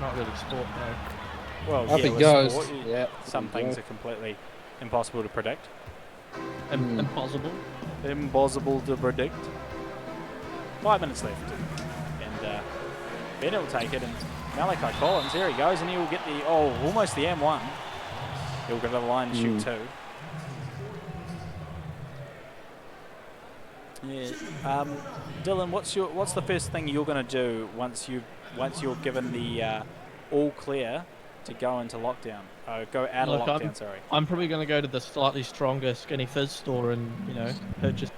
S4: not really sport though.
S3: Well,
S5: up
S3: yeah,
S5: he
S3: with
S5: goes.
S3: sport,
S5: Yeah.
S3: some
S5: up he
S3: things
S5: goes.
S3: are completely impossible to predict.
S4: Impossible.
S3: Impossible to predict. 5 minutes left. And Bennett will take it. And Malachi Collins, there he goes. And he will get the, almost the M1. He'll go to the line and shoot 2. Yeah. Dylan, what's the first thing you're going to do once you're given the all clear to go into lockdown? Go out of lockdown. Sorry.
S4: I'm probably going to go to the slightly stronger Skinny Fizz store and purchase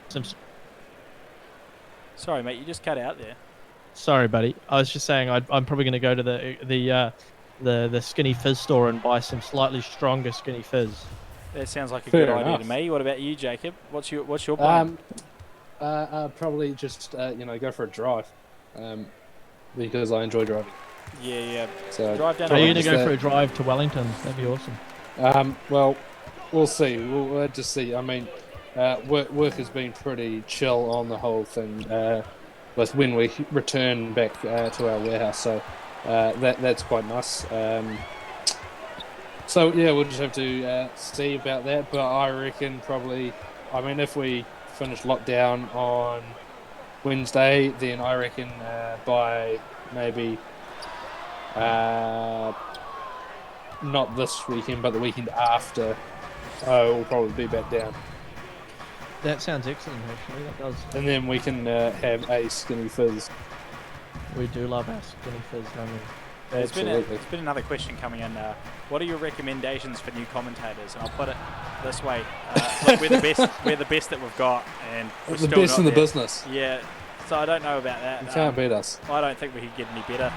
S4: some.
S3: Sorry, mate. You just cut out there.
S4: Sorry, buddy. I was just saying I'm probably going to go to the Skinny Fizz store and buy some slightly stronger Skinny Fizz.
S3: That sounds like a
S5: Fair
S3: good idea
S5: enough.
S3: to me. What about you, Jacob? What's your plan?
S5: Probably just go for a drive, because I enjoy driving.
S3: Yeah.
S5: So
S3: Drive down.
S4: Are you going to
S5: just
S4: go for a drive to Wellington? That'd be awesome.
S5: Well, we'll see. We'll just see. I mean, work has been pretty chill on the whole thing. With when we return back to our warehouse, so that's quite nice. So yeah, we'll just have to see about that. But I reckon probably, I mean, if we finish lockdown on Wednesday, then I reckon by maybe not this weekend, but the weekend after, we'll probably be back down.
S4: That sounds excellent, actually. That does.
S5: And then we can have a Skinny Fizz.
S4: We do love our Skinny Fizz, don't we?
S3: There's
S5: Absolutely.
S3: been another question coming in. What are your recommendations for new commentators? And I'll put it this way: look, we're the best. We're the best that we've got, and we're
S5: The
S3: still
S5: best
S3: not
S5: in the
S3: there.
S5: business.
S3: Yeah. So I don't know about that.
S5: You can't beat us.
S3: I don't think we could get any better.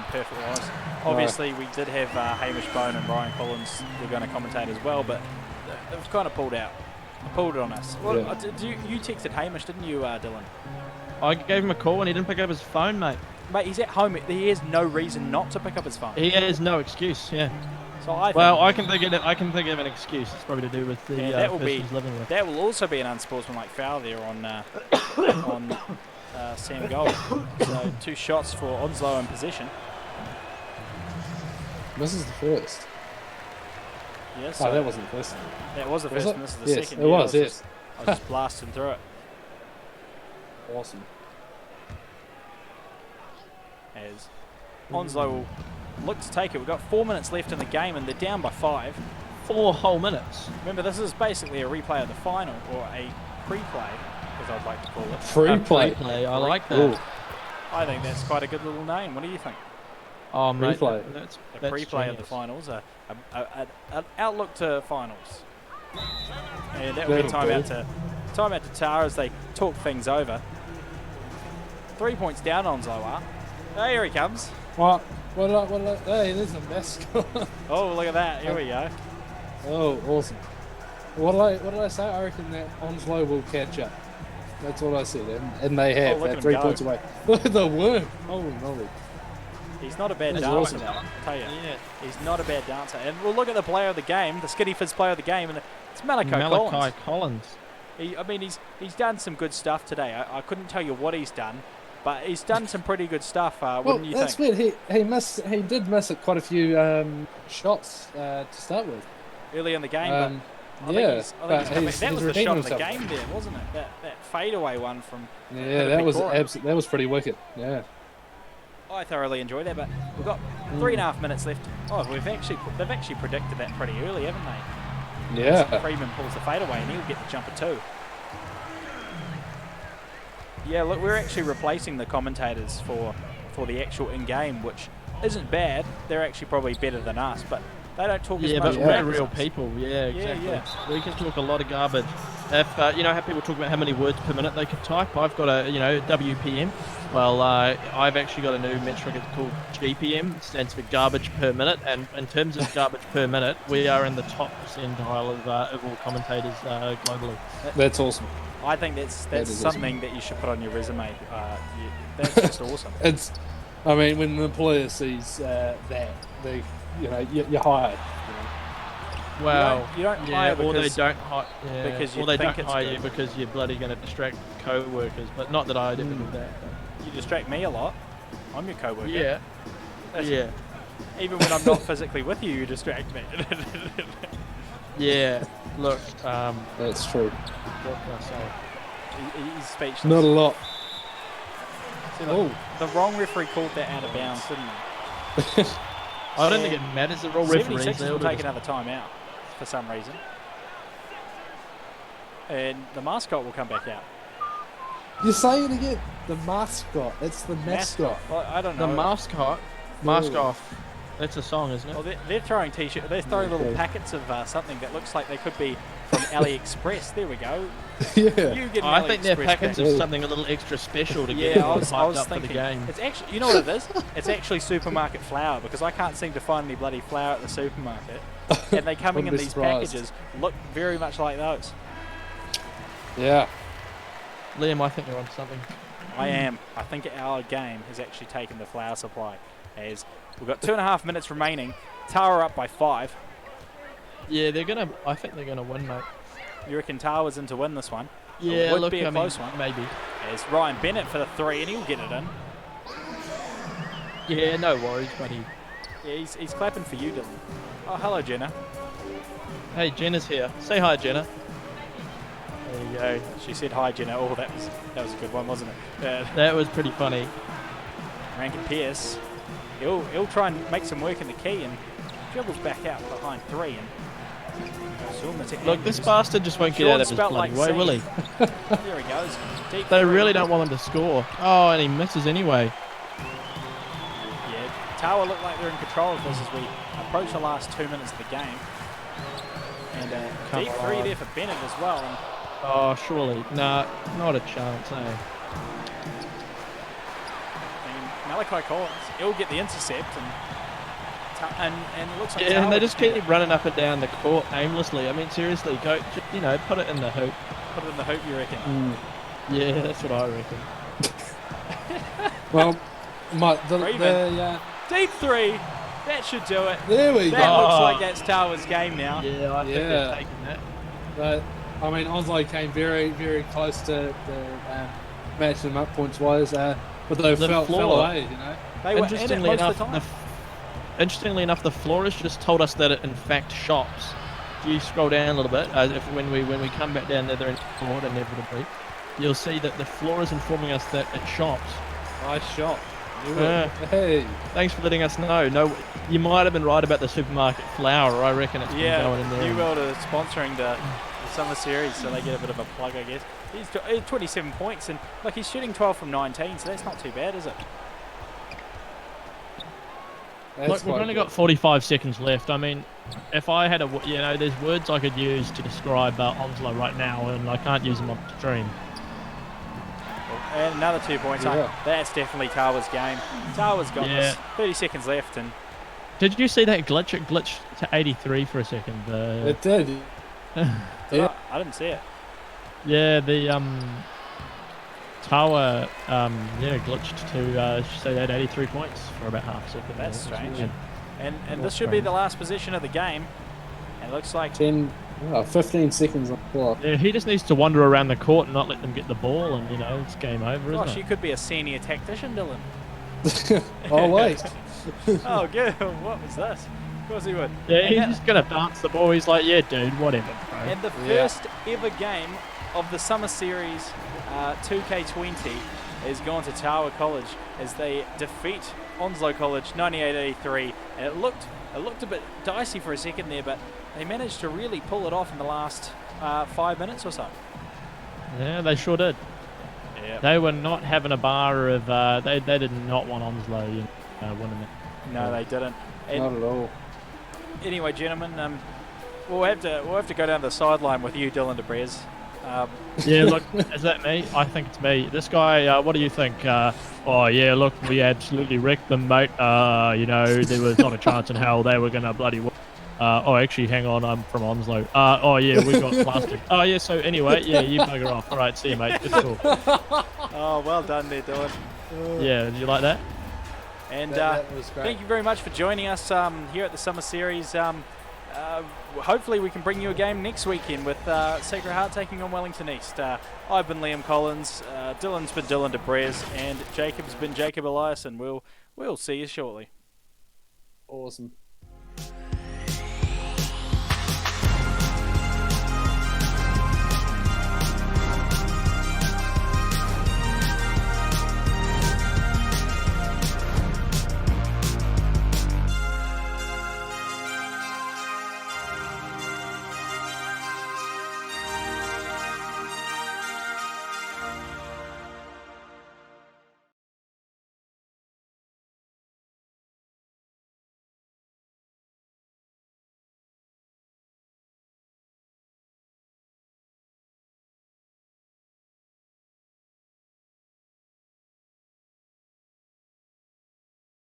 S3: Perfectly honest. Obviously, we did have Hamish Bone and Brian Collins. They're going to commentate as well, but they've kind of pulled out. Pulled it on us. Well,
S5: Yeah.
S3: you texted Hamish, didn't you, Dylan?
S4: I gave him a call and he didn't pick up his phone, mate.
S3: Mate, he's at home. He has no reason not to pick up his phone.
S4: He has no excuse. Yeah.
S3: So I think
S4: Well, I can think of an excuse. It's probably to do with the
S3: that will
S4: person
S3: be
S4: he's living with.
S3: that will also be an unsportsmanlike foul there on Sam Gold. So 2 shots for Onslow in possession.
S5: This is the first.
S3: Yes.
S5: Oh, that wasn't the first.
S3: That was the
S5: Was
S3: first,
S5: it?
S3: and this is the
S5: Yes,
S3: second.
S5: it
S3: Yeah,
S5: was, yes.
S3: I was just blasting through it.
S5: Awesome.
S3: as Onslow will look to take it. We've got 4 minutes left in the game and they're down by 5.
S4: 4 whole minutes.
S3: Remember, this is basically a replay of the final, or a pre-play, as I'd like to call it.
S5: Free play.
S4: Play. I like that.
S5: Ooh,
S3: I think that's quite a good little name. What do you think?
S4: Oh, mate,
S5: Replay.
S4: that's
S3: A pre-play of the
S4: genius.
S3: finals, an outlook to finals. And that will be time out to Tawa as they talk things over. 3 points down on Zoa. Oh, here he comes.
S5: what? Hey, there's a mascot.
S3: Oh, look at that. Here we go.
S5: Oh, awesome. What did I say? I reckon that Onslow will catch up. That's what I said, and they have.
S3: Oh, look
S5: They're
S3: at
S5: 3
S3: him
S5: points
S3: go.
S5: away. Look at the worm. Holy moly.
S3: He's not a bad
S5: That's
S3: dancer,
S5: awesome.
S3: though, I'll tell you.
S4: Yeah.
S3: He's not a bad dancer. And we'll look at the player of the game, the Skinny Fizz player of the game, and it's Malachi Collins.
S4: Collins.
S3: He's done some good stuff today. I couldn't tell you what he's done, but he's done some pretty good stuff, wouldn't you
S5: that's
S3: think?
S5: weird. He did miss quite a few shots to start with.
S3: Early in the game, but I think
S5: yeah,
S3: he's
S5: but
S3: coming- that
S5: he's
S3: was the
S5: redeemed
S3: shot of the
S5: himself.
S3: game there, wasn't it? That fadeaway one from...
S5: Yeah,
S3: the
S5: that
S3: big
S5: was
S3: corner.
S5: that was pretty wicked. Yeah.
S3: I thoroughly enjoyed that, but we've got 3.5 minutes left. Oh, they've actually predicted that pretty early, haven't they?
S5: Yeah.
S3: Freeman pulls the fadeaway and he'll get the jumper too. Yeah, look, we're actually replacing the commentators for the actual in-game, which isn't bad. They're actually probably better than us, but they don't talk as
S4: Yeah,
S3: much
S4: but
S3: crap
S4: we're
S3: as
S4: real
S3: us.
S4: people. Yeah, exactly.
S3: yeah.
S4: We can talk a lot of garbage. If you know how people talk about how many words per minute they can type, I've got a WPM. Well, I've actually got a new metric. It's called GPM. It stands for garbage per minute. And in terms of garbage per minute, we are in the top percentile of all commentators globally.
S5: That's awesome.
S3: I think that's
S5: is
S3: something that you should put on your resume. That's just awesome.
S5: It's, I mean, when the employer sees that, they, you're hired.
S4: Well,
S3: You don't
S4: yeah,
S3: hire
S4: or they
S3: because-
S4: don't hire, yeah,
S3: because you
S4: or they
S3: think
S4: don't
S3: it's
S4: hire
S3: good.
S4: you because you're bloody going to distract co-workers. But not that I'd ever do that.
S3: You distract me a lot. I'm your
S4: But
S3: co-worker.
S4: yeah,
S3: That's-
S4: yeah,
S3: Even when I'm not physically with you, you distract me.
S4: yeah. Look,
S5: That's true.
S4: what can I say?
S3: He's speechless.
S5: Not a lot.
S3: See, look, the wrong referee called that out of bounds, didn't he?
S4: I don't think it matters. They're all referees.
S3: 76
S4: They all
S3: will
S4: do
S3: take
S4: this.
S3: another timeout for some reason. And the mascot will come back out.
S5: You're saying it again. The mascot. It's the mascot.
S3: Well, I don't know.
S4: The mascot, mask
S5: Ooh.
S4: off. That's a song, isn't it?
S3: Well, they're throwing t-shirts. They're throwing little
S5: Okay.
S3: packets of something that looks like they could be from AliExpress. There we go.
S5: Yeah.
S3: You get an
S4: I think they're
S3: AliExpress
S4: packets
S3: package.
S4: of something a little extra special to get
S3: Yeah, I
S4: people
S3: was
S4: hyped up
S3: thinking.
S4: for the game.
S3: It's actually, you know what it is? It's actually supermarket flour because I can't seem to find any bloody flour at the supermarket, and they coming in
S5: Wouldn't be
S3: these
S5: surprised.
S3: packages look very much like those.
S5: Yeah.
S4: Liam, I think you're on something.
S3: I am. I think our game has actually taken the flour supply. As we've got 2.5 minutes remaining, Tawa up by 5.
S4: Yeah, they're gonna. I think they're gonna win, mate.
S3: You reckon Tawa's in to win this one?
S4: Yeah,
S3: would
S4: look,
S3: be a
S4: I mean,
S3: close one.
S4: maybe.
S3: As Ryan Bennett for the 3, and he'll get it in.
S4: Yeah, no worries, buddy.
S3: Yeah, he's clapping for you, Dylan. Oh, hello, Jenna.
S4: Hey, Jenna's here. Say hi, Jenna.
S3: There you go. She said hi, Jenna. Oh, that was a good one, wasn't it?
S4: That was pretty funny.
S3: Rankin Pierce. He'll try and make some work in the key and dribbles back out behind 3 and
S4: Look, this bastard just won't get out of his
S3: spelt
S4: bloody
S3: like
S4: way, will he?
S3: There he goes. Deep
S4: They
S3: three.
S4: really don't want him to score. Oh, and he misses anyway.
S3: Yeah, Tawa look like they're in control of this as we approach the last 2 minutes of the game. And
S4: Come
S3: deep 3
S4: on.
S3: there for Bennett as well. And
S4: Oh, surely. Nah, not a chance, eh?
S3: Malachi Collins, he'll get the intercept and it looks like
S4: Yeah, and
S3: Tawa
S4: they just
S3: can
S4: keep running up and down the court aimlessly. I mean, seriously, go, put it in the hoop.
S3: put it in the hoop, you reckon?
S4: Yeah, that's what I reckon.
S5: Well,
S3: Freeman. Deep 3, that should do it.
S5: there we
S3: That
S5: go.
S3: looks like that's Tawa's game now.
S4: Yeah, I think
S5: Yeah.
S4: they're taking that.
S5: But, I mean, Onslow came very, very close to matching them up points wise, but they
S4: The
S5: fell
S4: floor.
S5: away, you know.
S3: They were in it
S4: Interestingly
S3: most
S4: enough,
S3: of the time.
S4: Interestingly enough, the florist just told us that it in fact shops. If you scroll down a little bit, when we come back down there, they're in court inevitably. You'll see that the floor is informing us that it shops.
S5: Nice shot. Hey,
S4: Thanks for letting us know. No, you might have been right about the supermarket flour. I reckon it's been going in there.
S3: New World are sponsoring the summer series, so they get a bit of a plug, I guess. He's 27 points, and look, he's shooting 12 from 19, so that's not too bad, is it?
S4: Look, we've only got 45 seconds left. I mean, if I had there's words I could use to describe Onslow right now, and I can't use them on stream.
S3: And another 2 points.
S5: Yeah.
S3: That's definitely Tawa's game. Tawa's got this. 30 seconds left, and
S4: Did you see that glitch? It glitched to 83 for a second.
S5: it did. Yeah.
S3: I didn't see it.
S4: Yeah, the Tawa glitched to say they had 83 points for about half a second.
S3: That's
S4: there.
S3: strange.
S4: Yeah.
S3: And this should be the last position of the game. And it looks like
S5: 15 seconds on the clock.
S4: Yeah, he just needs to wander around the court and not let them get the ball, and it's game over,
S3: gosh,
S4: isn't
S3: you
S4: it?
S3: could be a senior tactician, Dylan.
S5: Oh wait.
S3: Oh, good. What was this? Of course he would.
S4: Yeah,
S3: And
S4: he's
S3: that-
S4: just gonna dance the ball. He's like, yeah, dude, whatever, bro.
S3: And the first ever game of the Summer Series 2K20 is gone to Tawa College as they defeat Onslow College 98-83. And it looked a bit dicey for a second there, but they managed to really pull it off in the last 5 minutes or so.
S4: Yeah, they sure did.
S3: Yeah.
S4: They were not having a bar of. They did not want Onslow winning it.
S3: No, they didn't. And
S5: Not at all.
S3: anyway, gentlemen, we'll have to go down the sideline with you, Dylan DeBrez.
S4: Yeah, look, is that me? I think it's me. This guy, what do you think? Oh, yeah, look, we absolutely wrecked them, mate. There was not a chance in hell they were going to bloody win. Actually, hang on, I'm from Onslow. Oh, yeah, we got plastic. Oh, yeah, so anyway, yeah, you bugger off. All right, see you, mate. Good talk.
S3: Oh, well done there, Dylan.
S4: Yeah, did you like that?
S3: And
S5: That was great.
S3: thank you very much for joining us here at the Summer Series. Hopefully we can bring you a game next weekend with Sacred Heart taking on Wellington East. I've been Liam Collins, Dylan's been Dylan DeBrez, and Jacob's been Jacob Elias, and we'll see you shortly.
S5: Awesome.